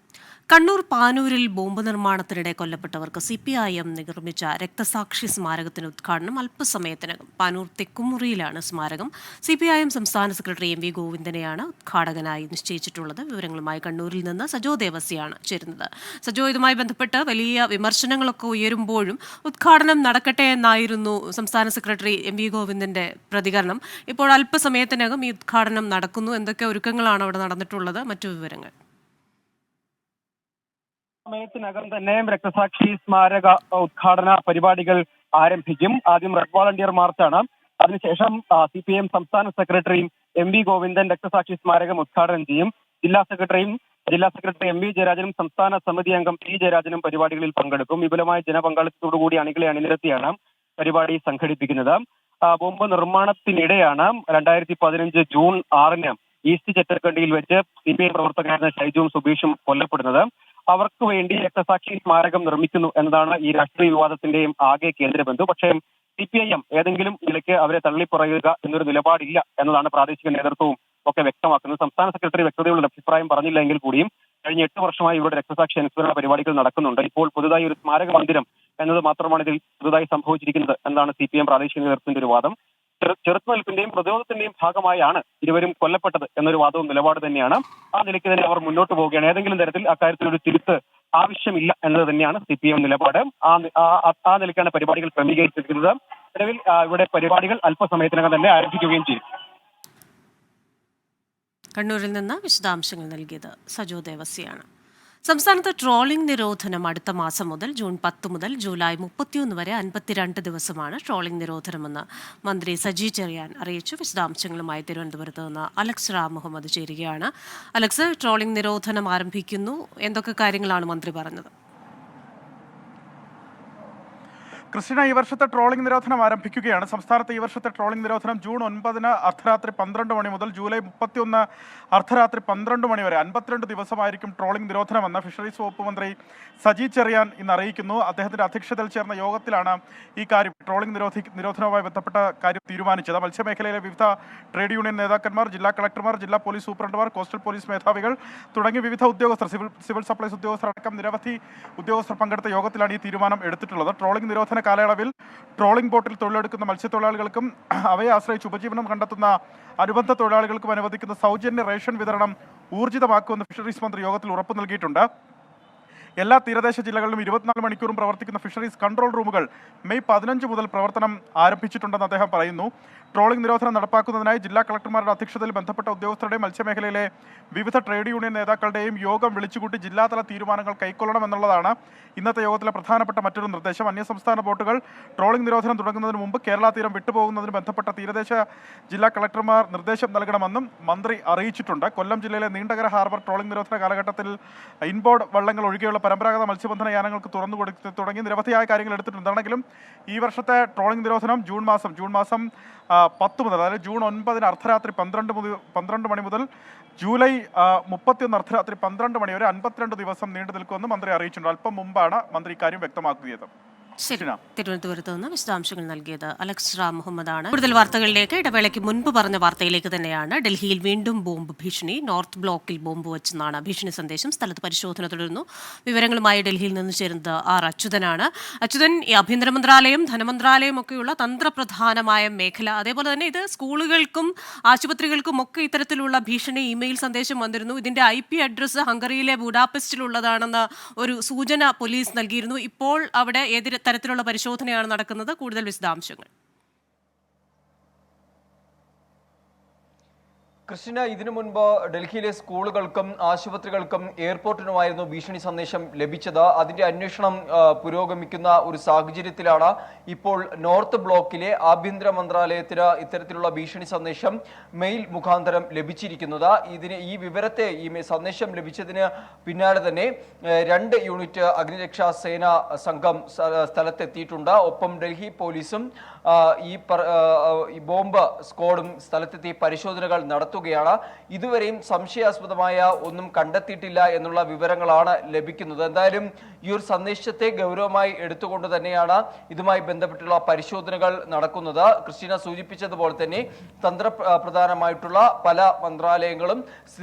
കണ്ണൂർ പാനൂരിൽ ബോംബ് നിർമ്മാണത്തിനിടെ കൊല്ലപ്പെട്ടവർക്ക് CPIM നിർമ്മിച്ച രക്തസാക്ഷി സ്മാരകത്തിന് ഉദ്ഘാടനം അല്പസമയത്തിനകം. പാനൂർ തെക്കുമുറിയിലാണ് സ്മാരകം. CPIM സംസ്ഥാന സെക്രട്ടറി MV ഗോവിന്ദനെയാണ് ഉദ്ഘാടകനായി നിശ്ചയിച്ചിട്ടുള്ളത്. വിവരങ്ങളുമായി കണ്ണൂരിൽ നിന്ന് സജോ ദേവസ്യാണ് ചേരുന്നത്. സജോ, ഇതുമായി ബന്ധപ്പെട്ട് വലിയ വിമർശനങ്ങളൊക്കെ ഉയരുമ്പോഴും ഉദ്ഘാടനം നടക്കട്ടെ എന്നായിരുന്നു സംസ്ഥാന സെക്രട്ടറി MV ഗോവിന്ദന്റെ പ്രതികരണം. ഇപ്പോൾ അല്പസമയത്തിനകം ഈ ഉദ്ഘാടനം നടക്കുന്നു. എന്തൊക്കെ ഒരുക്കങ്ങളാണ് അവിടെ നടന്നിട്ടുള്ളത്? മറ്റു വിവരങ്ങൾ? സമയത്തിനകം തന്നെ രക്തസാക്ഷി സ്മാരക ഉദ്ഘാടന പരിപാടികൾ ആരംഭിക്കും. ആദ്യം റെഡ് വാളണ്ടിയർ മാർച്ചാണ്. അതിനുശേഷം CPIM സംസ്ഥാന സെക്രട്ടറിയും MV ഗോവിന്ദൻ രക്തസാക്ഷി സ്മാരകം ഉദ്ഘാടനം ചെയ്യും. ജില്ലാ സെക്രട്ടറി MV ജയരാജനും സംസ്ഥാന സമിതി അംഗം P ജയരാജനും പരിപാടികളിൽ പങ്കെടുക്കും. വിപുലമായ ജനപങ്കാളിത്തത്തോടുകൂടി അണികളെ അണിനിരത്തിയാണ് പരിപാടി സംഘടിപ്പിക്കുന്നത്. ബോംബ് നിർമ്മാണത്തിനിടെയാണ് 2015 ജൂൺ 6-ന് ഈസ്റ്റ് ചെറ്റർക്കണ്ടിയിൽ വെച്ച് CPIM പ്രവർത്തകരായിരുന്ന ഷൈജുവും സുബീഷും കൊല്ലപ്പെടുന്നത്. അവർക്ക് വേണ്ടി രക്തസാക്ഷി സ്മാരകം നിർമ്മിക്കുന്നു എന്നതാണ് ഈ രാഷ്ട്രീയ വിവാദത്തിന്റെയും ആകെ കേന്ദ്രബിന്ദു. പക്ഷേ CPIM ഏതെങ്കിലും നിലയ്ക്ക് അവരെ തള്ളിപ്പറയുക എന്നൊരു നിലപാടില്ല എന്നതാണ് പ്രാദേശിക നേതൃത്വവും ഒക്കെ വ്യക്തമാക്കുന്നത്. സംസ്ഥാന സെക്രട്ടറി വ്യക്തതയുള്ള അഭിപ്രായം പറഞ്ഞില്ലെങ്കിൽ കൂടിയും കഴിഞ്ഞ 8 വർഷമായി ഇവിടെ രക്തസാക്ഷി അനുസ്മരണ പരിപാടികൾ നടക്കുന്നുണ്ട്. ഇപ്പോൾ പുതുതായി ഒരു സ്മാരക മന്ദിരം എന്നത് മാത്രമാണ് ഇതിൽ പുതുതായി സംഭവിച്ചിരിക്കുന്നത് എന്നാണ് CPIM പ്രാദേശിക നേതൃത്വത്തിന്റെ ഒരു വാദം. ചെറുത്തുനിൽപ്പിന്റെയും പ്രതിരോധത്തിന്റെയും ഭാഗമായാണ് ഇരുവരും കൊല്ലപ്പെട്ടത് എന്നൊരു വാദവും നിലപാട് തന്നെയാണ്. ആ നിലയ്ക്ക് തന്നെ അവർ മുന്നോട്ട് പോവുകയാണ്. ഏതെങ്കിലും തരത്തിൽ അക്കാര്യത്തിൽ ഒരു തിരുത്ത് ആവശ്യമില്ല എന്നത് തന്നെയാണ് CPIM നിലപാട്. ആ നിലയ്ക്കാണ് പരിപാടികൾ ക്രമീകരിച്ചിരിക്കുന്നത്. നിലവിൽ ഇവിടെ പരിപാടികൾ അല്പസമയത്തിനകം തന്നെ ആരംഭിക്കുകയും ചെയ്യും. കണ്ണൂരിൽ നിന്ന് വിശദാംശങ്ങൾ നൽകിയത് സജോ ദേവസ്യാണ്. സംസ്ഥാനത്ത് ട്രോളിംഗ് നിരോധനം അടുത്ത മാസം മുതൽ ജൂൺ 10 മുതൽ ജൂലൈ 31 വരെ 52 ദിവസമാണ് ട്രോളിംഗ് നിരോധനമെന്ന് മന്ത്രി സജി ചെറിയാൻ അറിയിച്ചു. വിശദാംശങ്ങളുമായി തിരുവനന്തപുരത്ത് നിന്ന് അലക്സ് റാം മുഹമ്മദ് ചേരുകയാണ്. അലക്സ്, ട്രോളിംഗ് നിരോധനം ആരംഭിക്കുന്നു. എന്തൊക്കെ കാര്യങ്ങളാണ് മന്ത്രി പറഞ്ഞത്? ക്രിസ്റ്റീന, ഈ വർഷത്തെ ട്രോളിംഗ് നിരോധനം ആരംഭിക്കുകയാണ്. സംസ്ഥാനത്ത് ഈ വർഷത്തെ ട്രോളിംഗ് നിരോധനം ജൂൺ 9-ന് അർദ്ധരാത്രി 12 മണി മുതൽ ജൂലൈ 31 അർദ്ധരാത്രി 12 മണി വരെ 52 ദിവസമായിരിക്കും ട്രോളിംഗ് നിരോധനമെന്ന് ഫിഷറീസ് വകുപ്പ് മന്ത്രി സജി ചെറിയാൻ ഇന്ന് അറിയിക്കുന്നു. അദ്ദേഹത്തിന്റെ അധ്യക്ഷതയിൽ ചേർന്ന യോഗത്തിലാണ് ഈ കാര്യം ട്രോളിംഗ് നിരോധനവുമായി ബന്ധപ്പെട്ട കാര്യം തീരുമാനിച്ചത്. മത്സ്യമേഖലയിലെ വിവിധ ട്രേഡ് യൂണിയൻ നേതാക്കന്മാർ, ജില്ലാ കളക്ടർമാർ, ജില്ലാ പോലീസ് സൂപ്രണ്ടുമാർ, കോസ്റ്റൽ പോലീസ് മേധാവികൾ തുടങ്ങി വിവിധ ഉദ്യോഗസ്ഥർ, സിവിൽ സപ്ലൈസ് ഉദ്യോഗസ്ഥർ അടക്കം നിരവധി ഉദ്യോഗസ്ഥർ പങ്കെടുത്ത യോഗത്തിലാണ് ഈ തീരുമാനം എടുത്തിട്ടുള്ളത്. ട്രോളിംഗ് നിരോധന കാലയളവിൽ ട്രോളിംഗ് ബോട്ടിൽ തൊഴിലെടുക്കുന്ന മത്സ്യത്തൊഴിലാളികൾക്കും അവയെ ആശ്രയിച്ച് ഉപജീവനം കണ്ടെത്തുന്ന അനുബന്ധ തൊഴിലാളികൾക്കും അനുവദിക്കുന്ന സൗജന്യ റേഷൻ വിതരണം ഊർജിതമാക്കുമെന്ന് ഫിഷറീസ് മന്ത്രി യോഗത്തിൽ ഉറപ്പു നൽകിയിട്ടുണ്ട്. എല്ലാ തീരദേശ ജില്ലകളിലും 24 മണിക്കൂറും പ്രവർത്തിക്കുന്ന ഫിഷറീസ് കൺട്രോൾ റൂമുകൾ മെയ് 15 മുതൽ പ്രവർത്തനം ആരംഭിച്ചിട്ടുണ്ടെന്ന് അദ്ദേഹം പറയുന്നു. ട്രോളിംഗ് നിരോധനം നടപ്പാക്കുന്നതിനായി ജില്ലാ കളക്ടർമാരുടെ അധ്യക്ഷതയിൽ ബന്ധപ്പെട്ട ഉദ്യോഗസ്ഥരുടെയും മത്സ്യമേഖലയിലെ വിവിധ ട്രേഡ് യൂണിയൻ നേതാക്കളുടെയും യോഗം വിളിച്ചുകൂട്ടി ജില്ലാതല തീരുമാനങ്ങൾ കൈക്കൊള്ളണമെന്നുള്ളതാണ് ഇന്നത്തെ യോഗത്തിലെ പ്രധാനപ്പെട്ട മറ്റൊരു നിർദ്ദേശം. അന്യസംസ്ഥാന ബോട്ടുകൾ ട്രോളിംഗ് നിരോധനം തുടങ്ങുന്നതിന് മുമ്പ് കേരള തീരം വിട്ടുപോകുന്നതിന് ബന്ധപ്പെട്ട തീരദേശ ജില്ലാ കളക്ടർമാർ നിർദ്ദേശം നൽകണമെന്നും മന്ത്രി അറിയിച്ചിട്ടുണ്ട്. കൊല്ലം ജില്ലയിലെ നീണ്ടകര ഹാർബർ ട്രോളിംഗ് നിരോധന കാലഘട്ടത്തിൽ ഇൻബോർഡ് വള്ളങ്ങൾ ഒഴികെയുള്ള പരമ്പരാഗത മത്സ്യബന്ധന യാനങ്ങൾക്ക് തുറന്നു കൊടുത്ത് തുടങ്ങി നിരവധിയായ കാര്യങ്ങൾ എടുത്തിട്ടുണ്ടെങ്കിലും ഈ വർഷത്തെ ട്രോളിംഗ് നിരോധനം ജൂൺ മാസം 10 മുതൽ, അതായത് ജൂൺ 9 അർദ്ധരാത്രി 12 മണി മുതൽ ജൂലൈ 31 അർദ്ധരാത്രി 12 മണി വരെ 52 ദിവസം നീണ്ടു നിൽക്കുമെന്ന് മന്ത്രി അറിയിച്ചിട്ടുണ്ട്. അല്പം മുമ്പാണ് മന്ത്രി ഇക്കാര്യം വ്യക്തമാക്കിയത്. ശരി, തിരുവനന്തപുരത്ത് നിന്ന് വിശദാംശങ്ങൾ നൽകിയത് അലക്സ് റാം മുഹമ്മദാണ്. കൂടുതൽ വാർത്തകളിലേക്ക്. ഇടവേളയ്ക്ക് മുൻപ് പറഞ്ഞ വാർത്തയിലേക്ക് തന്നെയാണ്. ഡൽഹിയിൽ വീണ്ടും ബോംബ് ഭീഷണി. നോർത്ത് ബ്ലോക്കിൽ ബോംബ് വെച്ചെന്നാണ് ഭീഷണി സന്ദേശം. സ്ഥലത്ത് പരിശോധന തുടരുന്നു. വിവരങ്ങളുമായി ഡൽഹിയിൽ നിന്ന് ചേരുന്നത് ആർ അച്യുതനാണ്. അച്യുതൻ, ഈ ആഭ്യന്തര മന്ത്രാലയം, ധനമന്ത്രാലയം ഒക്കെയുള്ള തന്ത്രപ്രധാനമായ മേഖല, അതേപോലെ തന്നെ ഇത് സ്കൂളുകൾക്കും ആശുപത്രികൾക്കും ഒക്കെ ഇത്തരത്തിലുള്ള ഭീഷണി ഇമെയിൽ സന്ദേശം വന്നിരുന്നു. ഇതിന്റെ IP അഡ്രസ്സ് ഹംഗറിയിലെ ബുഡാപെസ്റ്റിലുള്ളതാണെന്ന് ഒരു സൂചന പോലീസ് നൽകിയിരുന്നു. ഇപ്പോൾ അവിടെ ഏത് തരത്തിലുള്ള പരിശോധനയാണ് നടക്കുന്നത്? കൂടുതൽ വിശദാംശങ്ങൾ. കൃഷ്ണ, ഇതിനു മുൻപ് ഡൽഹിയിലെ സ്കൂളുകൾക്കും ആശുപത്രികൾക്കും എയർപോർട്ടിനുമായിരുന്നു ഭീഷണി സന്ദേശം ലഭിച്ചത്. അതിന്റെ അന്വേഷണം പുരോഗമിക്കുന്ന ഒരു സാഹചര്യത്തിലാണ് ഇപ്പോൾ നോർത്ത് ബ്ലോക്കിലെ ആഭ്യന്തര മന്ത്രാലയത്തിന് ഇത്തരത്തിലുള്ള ഭീഷണി സന്ദേശം മെയിൽ മുഖാന്തരം ലഭിച്ചിരിക്കുന്നത്. ഈ വിവരത്തെ, ഈ സന്ദേശം ലഭിച്ചതിന് പിന്നാലെ തന്നെ 2 യൂണിറ്റ് അഗ്നിരക്ഷാ സേന സംഘം സ്ഥലത്തെത്തിയിട്ടുണ്ട്. ഒപ്പം ഡൽഹി പോലീസും ഈ ബോംബ് സ്ക്വാഡും സ്ഥലത്തെത്തി പരിശോധനകൾ നടത്തുകയാണ്. ഇതുവരെയും സംശയാസ്പദമായ ഒന്നും കണ്ടെത്തിയിട്ടില്ല എന്നുള്ള വിവരങ്ങളാണ് ലഭിക്കുന്നത്. എന്തായാലും ഈ ഒരു സന്ദേശത്തെ ഗൗരവമായി എടുത്തുകൊണ്ട് തന്നെയാണ് ഇതുമായി ബന്ധപ്പെട്ടുള്ള പരിശോധനകൾ നടക്കുന്നത്. ക്രിസ്റ്റീന സൂചിപ്പിച്ചതുപോലെ തന്നെ തന്ത്രപ്രധാനമായിട്ടുള്ള പല മന്ത്രാലയങ്ങളും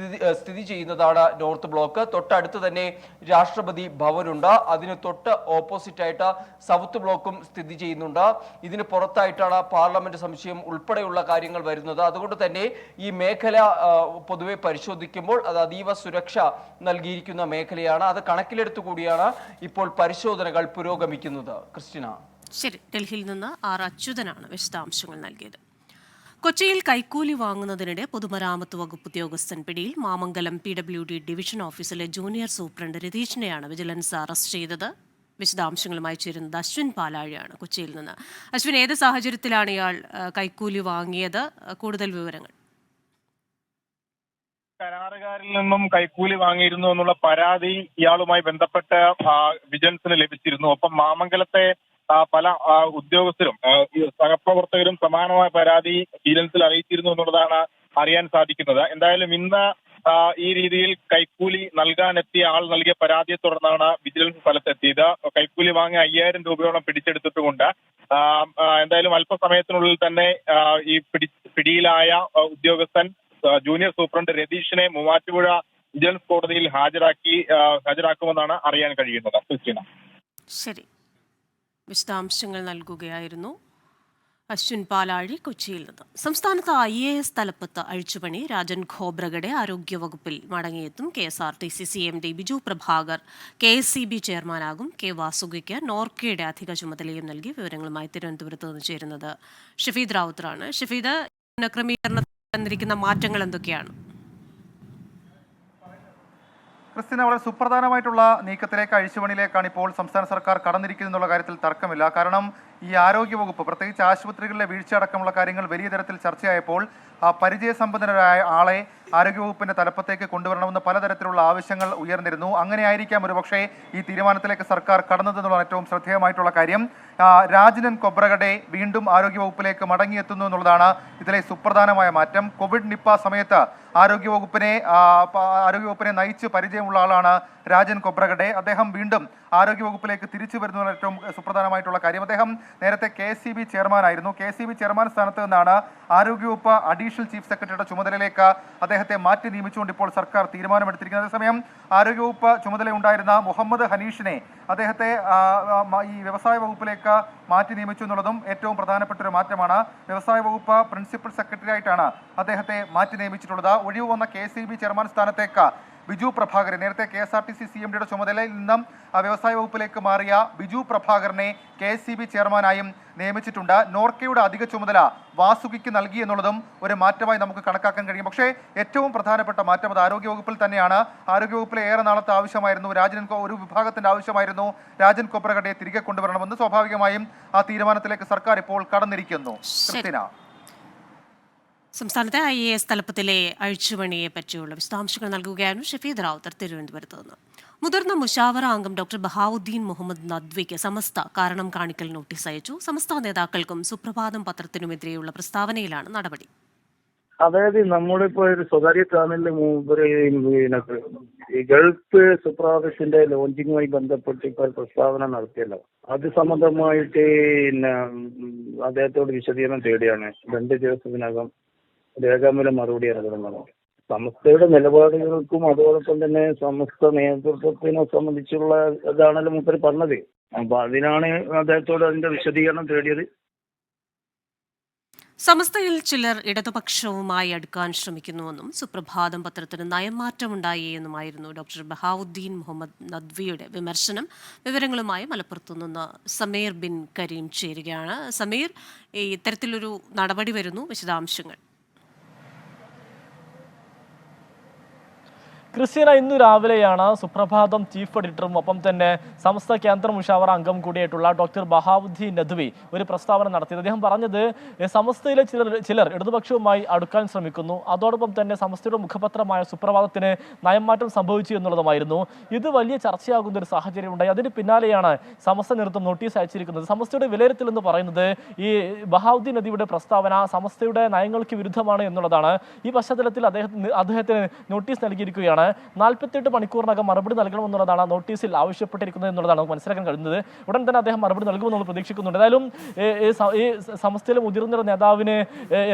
സ്ഥിതി ചെയ്യുന്നതാണ് നോർത്ത് ബ്ലോക്ക്. തൊട്ടടുത്ത് തന്നെ രാഷ്ട്രപതി ഭവനുണ്ട്. അതിന് തൊട്ട് ഓപ്പോസിറ്റായിട്ട് സൗത്ത് ബ്ലോക്കും സ്ഥിതി ചെയ്യുന്നുണ്ട്. ഇതിന് പുറത്തായിട്ടാണ് പാർലമെന്റ് സമുച്ചയം ഉൾപ്പെടെയുള്ള കാര്യങ്ങൾ വരുന്നത്. അതുകൊണ്ട് തന്നെ ഈ മേഖല പൊതുവെ പരിശോധിക്കുമ്പോൾ അത് അതീവ സുരക്ഷ നൽകിയിരിക്കുന്ന മേഖലയാണ്. അത് കണക്കിലെടുത്തു കൂടിയാണ് ഇപ്പോൾ പരിശോധനകൾ പുരോഗമിക്കുന്നത്. ക്രിസ്റ്റീന. ശരി, ഡൽഹിയിൽ നിന്ന് ആർ അച്യുതനാണ് വിശദാംശങ്ങൾ നൽകിയത്. കൊച്ചിയിൽ കൈക്കൂലി വാങ്ങുന്നതിനിടെ പൊതുമരാമത്ത് വകുപ്പ് ഉദ്യോഗസ്ഥൻ പിടിയിൽ. മാമംഗലം PWD ഡിവിഷൻ ഓഫീസിലെ ജൂനിയർ സൂപ്രണ്ട് രതീഷിനെയാണ് വിജിലൻസ് അറസ്റ്റ് ചെയ്തത്. വിശദാംശങ്ങളുമായി ചേരുന്നത് അശ്വിൻ പാലാഴിയാണ് കൊച്ചിയിൽ നിന്ന്. അശ്വിൻ, ഏത് സാഹചര്യത്തിലാണ് ഇയാൾ കൈക്കൂലി വാങ്ങിയത്? കൂടുതൽ വിവരങ്ങൾ. കരാറുകാരിൽ നിന്നും കൈക്കൂലി വാങ്ങിയിരുന്നു എന്നുള്ള പരാതി ഇയാളുമായി ബന്ധപ്പെട്ട് വിജിലൻസിന് ലഭിച്ചിരുന്നു. ഒപ്പം മാമംഗലത്തെ പല ഉദ്യോഗസ്ഥരും സഹപ്രവർത്തകരും സമാനമായ പരാതി വിജിലൻസിൽ അറിയിച്ചിരുന്നു എന്നുള്ളതാണ് അറിയാൻ സാധിക്കുന്നത്. എന്തായാലും ഇന്ന് ഈ രീതിയിൽ കൈക്കൂലി നൽകാനെത്തിയ ആൾ നൽകിയ പരാതിയെ തുടർന്നാണ് വിജിലൻസ് സ്ഥലത്തെത്തിയത്. കൈക്കൂലി വാങ്ങിയ 5000 രൂപയോളം പിടിച്ചെടുത്തിട്ടുമുണ്ട്. എന്തായാലും അല്പസമയത്തിനുള്ളിൽ തന്നെ ഈ പിടിയിലായ ഉദ്യോഗസ്ഥൻ ജൂനിയർ സൂപ്രണ്ട് രതീഷിനെ മൂവാറ്റുപുഴ വിജിലൻസ് കോടതിയിൽ ഹാജരാക്കുമെന്നാണ് അറിയാൻ കഴിയുന്നത്. ക്രിസ്റ്റീന. ശരി, വിശദാംശങ്ങൾ നൽകുകയായിരുന്നു അശ്വിൻ പാലാഴി കൊച്ചിയിൽ നിന്ന്. സംസ്ഥാനത്ത് IAS തലപ്പത്ത് അഴിച്ചുപണി. Rajan Khobragade ആരോഗ്യവകുപ്പിൽ മടങ്ങിയെത്തും. KSRTC CMD Biju Prabhakar KSCB ചെയർമാനാകും. K വാസുകിക്ക് നോർക്കയുടെ അധിക ചുമതലയും നൽകി. വിവരങ്ങളുമായി തിരുവനന്തപുരത്ത് നിന്ന് ചേരുന്നത് ഷഫീദ് റാവുത്തറാണ്. ഷഫീദ്, പുനഃക്രമീകരണത്തിൽ വന്നിരിക്കുന്ന മാറ്റങ്ങൾ എന്തൊക്കെയാണ്? ക്രിസ്റ്റീന, വളരെ സുപ്രധാനമായിട്ടുള്ള നീക്കത്തിലേക്ക്, അഴിച്ചുപണിയിലേക്കാണ് ഇപ്പോൾ സംസ്ഥാന സർക്കാർ കടന്നിരിക്കുന്നുള്ള കാര്യത്തിൽ തർക്കമില്ല. കാരണം ഈ ആരോഗ്യവകുപ്പ്, പ്രത്യേകിച്ച് ആശുപത്രികളിലെ വീഴ്ച അടക്കമുള്ള കാര്യങ്ങൾ വലിയ തരത്തിൽ ചർച്ചയായപ്പോൾ പരിചയസമ്പന്നരായ ആളെ ആരോഗ്യവകുപ്പിന്റെ തലപ്പത്തേക്ക് കൊണ്ടുവരണമെന്ന് പലതരത്തിലുള്ള ആവശ്യങ്ങൾ ഉയർന്നിരുന്നു. അങ്ങനെയായിരിക്കാം ഒരുപക്ഷെ ഈ തീരുമാനത്തിലേക്ക് സർക്കാർ കടന്നതെന്നുള്ള ഏറ്റവും ശ്രദ്ധേയമായിട്ടുള്ള കാര്യം. രാജൻ ഖോബ്രഗഡെ വീണ്ടും ആരോഗ്യവകുപ്പിലേക്ക് മടങ്ങിയെത്തുന്നു എന്നുള്ളതാണ് ഇതിലെ സുപ്രധാനമായ മാറ്റം. കോവിഡ് നിപ്പ സമയത്ത് ആരോഗ്യവകുപ്പിനെ നയിച്ച് പരിചയമുള്ള ആളാണ് രാജൻ ഖോബ്രഗഡെ. അദ്ദേഹം വീണ്ടും ആരോഗ്യവകുപ്പിലേക്ക് തിരിച്ചു വരുന്നതാണ് ഏറ്റവും സുപ്രധാനമായിട്ടുള്ള കാര്യം. അദ്ദേഹം നേരത്തെ KSCB ചെയർമാനായിരുന്നു. KSCB ചെയർമാൻ സ്ഥാനത്ത് നിന്നാണ് ആരോഗ്യവകുപ്പ് അഡീഷണൽ ചീഫ് സെക്രട്ടറിയുടെ ചുമതലയിലേക്ക് അദ്ദേഹത്തെ മാറ്റി നിയമിച്ചുകൊണ്ട് ഇപ്പോൾ സർക്കാർ തീരുമാനമെടുത്തിരിക്കുന്നത്. അതേസമയം ആരോഗ്യവകുപ്പ് ചുമതലയുണ്ടായിരുന്ന മുഹമ്മദ് ഹനീഷിനെ അദ്ദേഹത്തെ ഈ വ്യവസായ വകുപ്പിലേക്ക് മാറ്റി നിയമിച്ചു എന്നുള്ളതും ഏറ്റവും പ്രധാനപ്പെട്ട ഒരു മാറ്റമാണ്. വ്യവസായ വകുപ്പ് പ്രിൻസിപ്പൽ സെക്രട്ടറി ആയിട്ടാണ് അദ്ദേഹത്തെ മാറ്റി നിയമിച്ചിട്ടുള്ളത്. ഒഴിവ് വന്ന KSCB ചെയർമാൻ സ്ഥാനത്തേക്ക് ബിജു പ്രഭാകരൻ, നേരത്തെ KSRTC CMD ചുമതലയിൽ നിന്നും വ്യവസായ വകുപ്പിലേക്ക് മാറിയ ബിജു പ്രഭാകരനെ KSCB ചെയർമാനായും നിയമിച്ചിട്ടുണ്ട്. നോർക്കയുടെ അധിക ചുമതല വാസുകിക്ക് നൽകി എന്നുള്ളതും ഒരു മാറ്റമായി നമുക്ക് കണക്കാക്കാൻ കഴിയും. പക്ഷേ ഏറ്റവും പ്രധാനപ്പെട്ട മാറ്റം അത് ആരോഗ്യവകുപ്പിൽ തന്നെയാണ്. ആരോഗ്യവകുപ്പിലെ ഏറെ നാളത്തെ ആവശ്യമായിരുന്നു ഒരു വിഭാഗത്തിന്റെ ആവശ്യമായിരുന്നു രാജൻ കൊബ്രഗഡയെ തിരികെ കൊണ്ടുവരണമെന്ന്. സ്വാഭാവികമായും ആ തീരുമാനത്തിലേക്ക് സർക്കാർ ഇപ്പോൾ കടന്നിരിക്കുന്നു. സംസ്ഥാനത്തെ IAS തലപ്പത്തിലെ അഴിച്ചുപണിയെ പറ്റിയുള്ള വിശദാംശങ്ങൾ നൽകുകയായിരുന്നു ഷഫീദ് റാവുത്തർ തിരുവനന്തപുരത്ത് നിന്ന്. മുതിർന്ന മുഷാവറ അംഗം ഡോക്ടർ ബഹാവുദ്ദീൻ മുഹമ്മദ് നദ്വിക്ക് സമസ്ത കാരണം കാണിക്കൽ നോട്ടീസ് അയച്ചു. സമസ്ത നേതാക്കൾക്കും സുപ്രഭാതം പത്രത്തിനുമെതിരെയുള്ള പ്രസ്താവനയിലാണ് നടപടി. അതായത് നമ്മളിപ്പോ ഒരു സ്വകാര്യ ചാനലിൽ ഗൾഫ് സുപ്രഭാതത്തിന്റെ ലോഞ്ചിങ്ങുമായി ബന്ധപ്പെട്ട് ഇപ്പോൾ പ്രസ്താവന നടത്തിയല്ലോ, അത് സംബന്ധമായിട്ട് അദ്ദേഹത്തോട് വിശദീകരണം തേടിയാണ്. 2 ദിവസത്തിനകം രേഖാമൂലം മറുപടി ഇറങ്ങുന്നതാണ്. സമസ്തയുടെ നിലപാടുകൾക്കും അതോടൊപ്പം തന്നെ സമസ്ത നേതൃത്വത്തിനെ സംബന്ധിച്ചുള്ള ഇതാണല്ലോ മൂപ്പര് പറഞ്ഞത്. അപ്പൊ അതിനാണ് അദ്ദേഹത്തോട് അതിന്റെ വിശദീകരണം തേടിയത്. സമസ്തയിൽ ചിലർ ഇടതുപക്ഷവുമായി അടുക്കാൻ ശ്രമിക്കുന്നുവെന്നും സുപ്രഭാതം പത്രത്തിന് നയംമാറ്റമുണ്ടായി എന്നുമായിരുന്നു ഡോക്ടർ ബഹാവുദ്ദീൻ മുഹമ്മദ് നദ്വിയുടെ വിമർശനം. വിവരങ്ങളുമായി മലപ്പുറത്തു നിന്ന് സമീർ ബിൻ കരീം ചേരുകയാണ്. സമീർ, ഇത്തരത്തിലൊരു നടപടി വരുന്നു, വിശദാംശങ്ങൾ. ക്രിസ്റ്റീന, ഇന്നു രാവിലെയാണ് സുപ്രഭാതം ചീഫ് എഡിറ്ററും ഒപ്പം തന്നെ സമസ്ത കേന്ദ്ര മുഷാവറ അംഗം കൂടിയായിട്ടുള്ള ഡോക്ടർ ബഹാവുദ്ദീൻ നദ്വി ഒരു പ്രസ്താവന നടത്തിയത്. അദ്ദേഹം പറഞ്ഞത് സമസ്തയിലെ ചിലർ ഇടതുപക്ഷവുമായി അടുക്കാൻ ശ്രമിക്കുന്നു, അതോടൊപ്പം തന്നെ സമസ്തയുടെ മുഖപത്രമായ സുപ്രഭാതത്തിന് നയംമാറ്റം സംഭവിച്ചു എന്നുള്ളതുമായിരുന്നു. ഇത് വലിയ ചർച്ചയാകുന്ന ഒരു സാഹചര്യം ഉണ്ടായി. അതിന് പിന്നാലെയാണ് സമസ്ത നേതൃത്വം നോട്ടീസ് അയച്ചിരിക്കുന്നത്. സമസ്തയുടെ വിലയിരുത്തൽ എന്ന് പറയുന്നത് ഈ ബഹാവുദ്ദീൻ നദ്വിയുടെ പ്രസ്താവന സമസ്തയുടെ നയങ്ങൾക്ക് വിരുദ്ധമാണ് എന്നുള്ളതാണ്. ഈ പശ്ചാത്തലത്തിൽ അദ്ദേഹത്തിന് നോട്ടീസ് നൽകിയിരിക്കുകയാണ്. 48 മണിക്കൂറിനകം മറുപടി നൽകണമെന്നുള്ളതാണ് നോട്ടീസിൽ ആവശ്യപ്പെട്ടിരിക്കുന്നത് എന്നുള്ളതാണ് നമുക്ക് മനസ്സിലാക്കാൻ കഴിയുന്നത്. ഉടൻ തന്നെ അദ്ദേഹം മറുപടി നൽകുമെന്നുള്ള പ്രതീക്ഷിക്കുന്നുണ്ട്. ഏതായാലും ഈ സമസ്തയിലെ മുതിർന്ന നേതാവിന്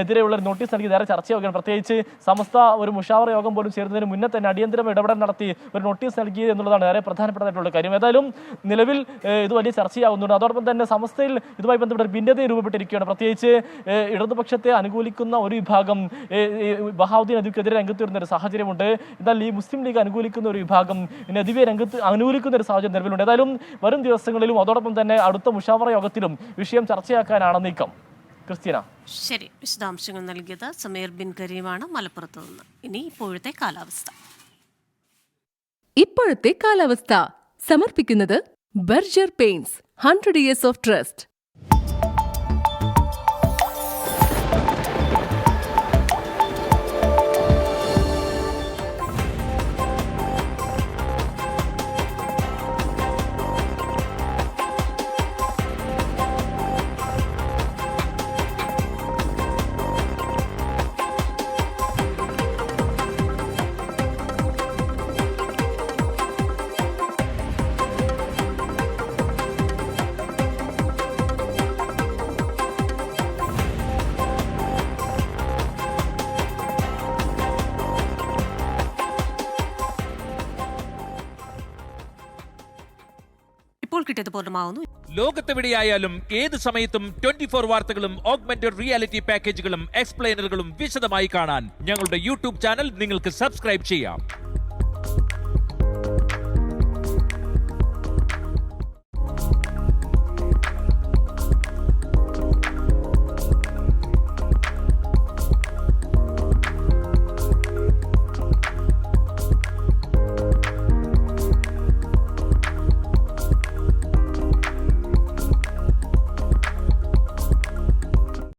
എതിരെയുള്ള നോട്ടീസ് നൽകി നേരെ ചർച്ചയാവുകയാണ്. പ്രത്യേകിച്ച് സമസ്ത ഒരു മുഷാവറ യോഗം പോലും ചേരുന്നതിന് മുന്നേ തന്നെ അടിയന്തരം ഇടപെടൽ നടത്തി ഒരു നോട്ടീസ് നൽകിയത് എന്നുള്ളതാണ് ഏറെ പ്രധാനപ്പെട്ടതായിട്ടുള്ള കാര്യം. ഏതായാലും നിലവിൽ ഇത് വലിയ ചർച്ചയാവുന്നുണ്ട്. അതോടൊപ്പം തന്നെ സമസ്തയിൽ ഇതുമായി ബന്ധപ്പെട്ട ഭിന്നത രൂപപ്പെട്ടിരിക്കുകയാണ്. പ്രത്യേകിച്ച് ഇടതുപക്ഷത്തെ അനുകൂലിക്കുന്ന ഒരു വിഭാഗം ബഹാവുദ്ദീൻ നദ്വിക്കെതിരെ രംഗത്ത് വരുന്ന ഒരു സാഹചര്യമുണ്ട്. എന്നാൽ ഈ മുസ്ലിം ലീഗ് അനുകൂലിക്കുന്ന ഒരു വിഭാഗം നദ്വിയെ രംഗത്ത് അനുകൂലിക്കുന്ന ഒരു സാഹചര്യം നിലവിലുണ്ട്. ഏതായാലും വരും ദിവസങ്ങളിലും അതോടൊപ്പം തന്നെ അടുത്ത മുഷാവറ യോഗത്തിലും വിഷയം ചർച്ചയാക്കാനാണ് നീക്കം. ക്രിസ്റ്റീന, ശരി, വിശദാംശങ്ങൾ നൽകിയത് സമീർ ബിൻ കരീമാണ് മലപ്പുറത്ത് നിന്ന്. ഇനി ഇപ്പോഴത്തെ കാലാവസ്ഥ. ഇപ്പോഴത്തെ കാലാവസ്ഥ സമർപ്പിക്കുന്നത് Berger paints 100 years of trust. ലോകത്തെവിടെയായാലും ഏത് സമയത്തും 24 വാർത്തകളും ഓഗ്മെന്റഡ് റിയാലിറ്റി പാക്കേജുകളും എക്സ്പ്ലെയിനറുകളും വിശദമായി കാണാൻ ഞങ്ങളുടെ യൂട്യൂബ് ചാനൽ നിങ്ങൾക്ക് സബ്സ്ക്രൈബ് ചെയ്യാം.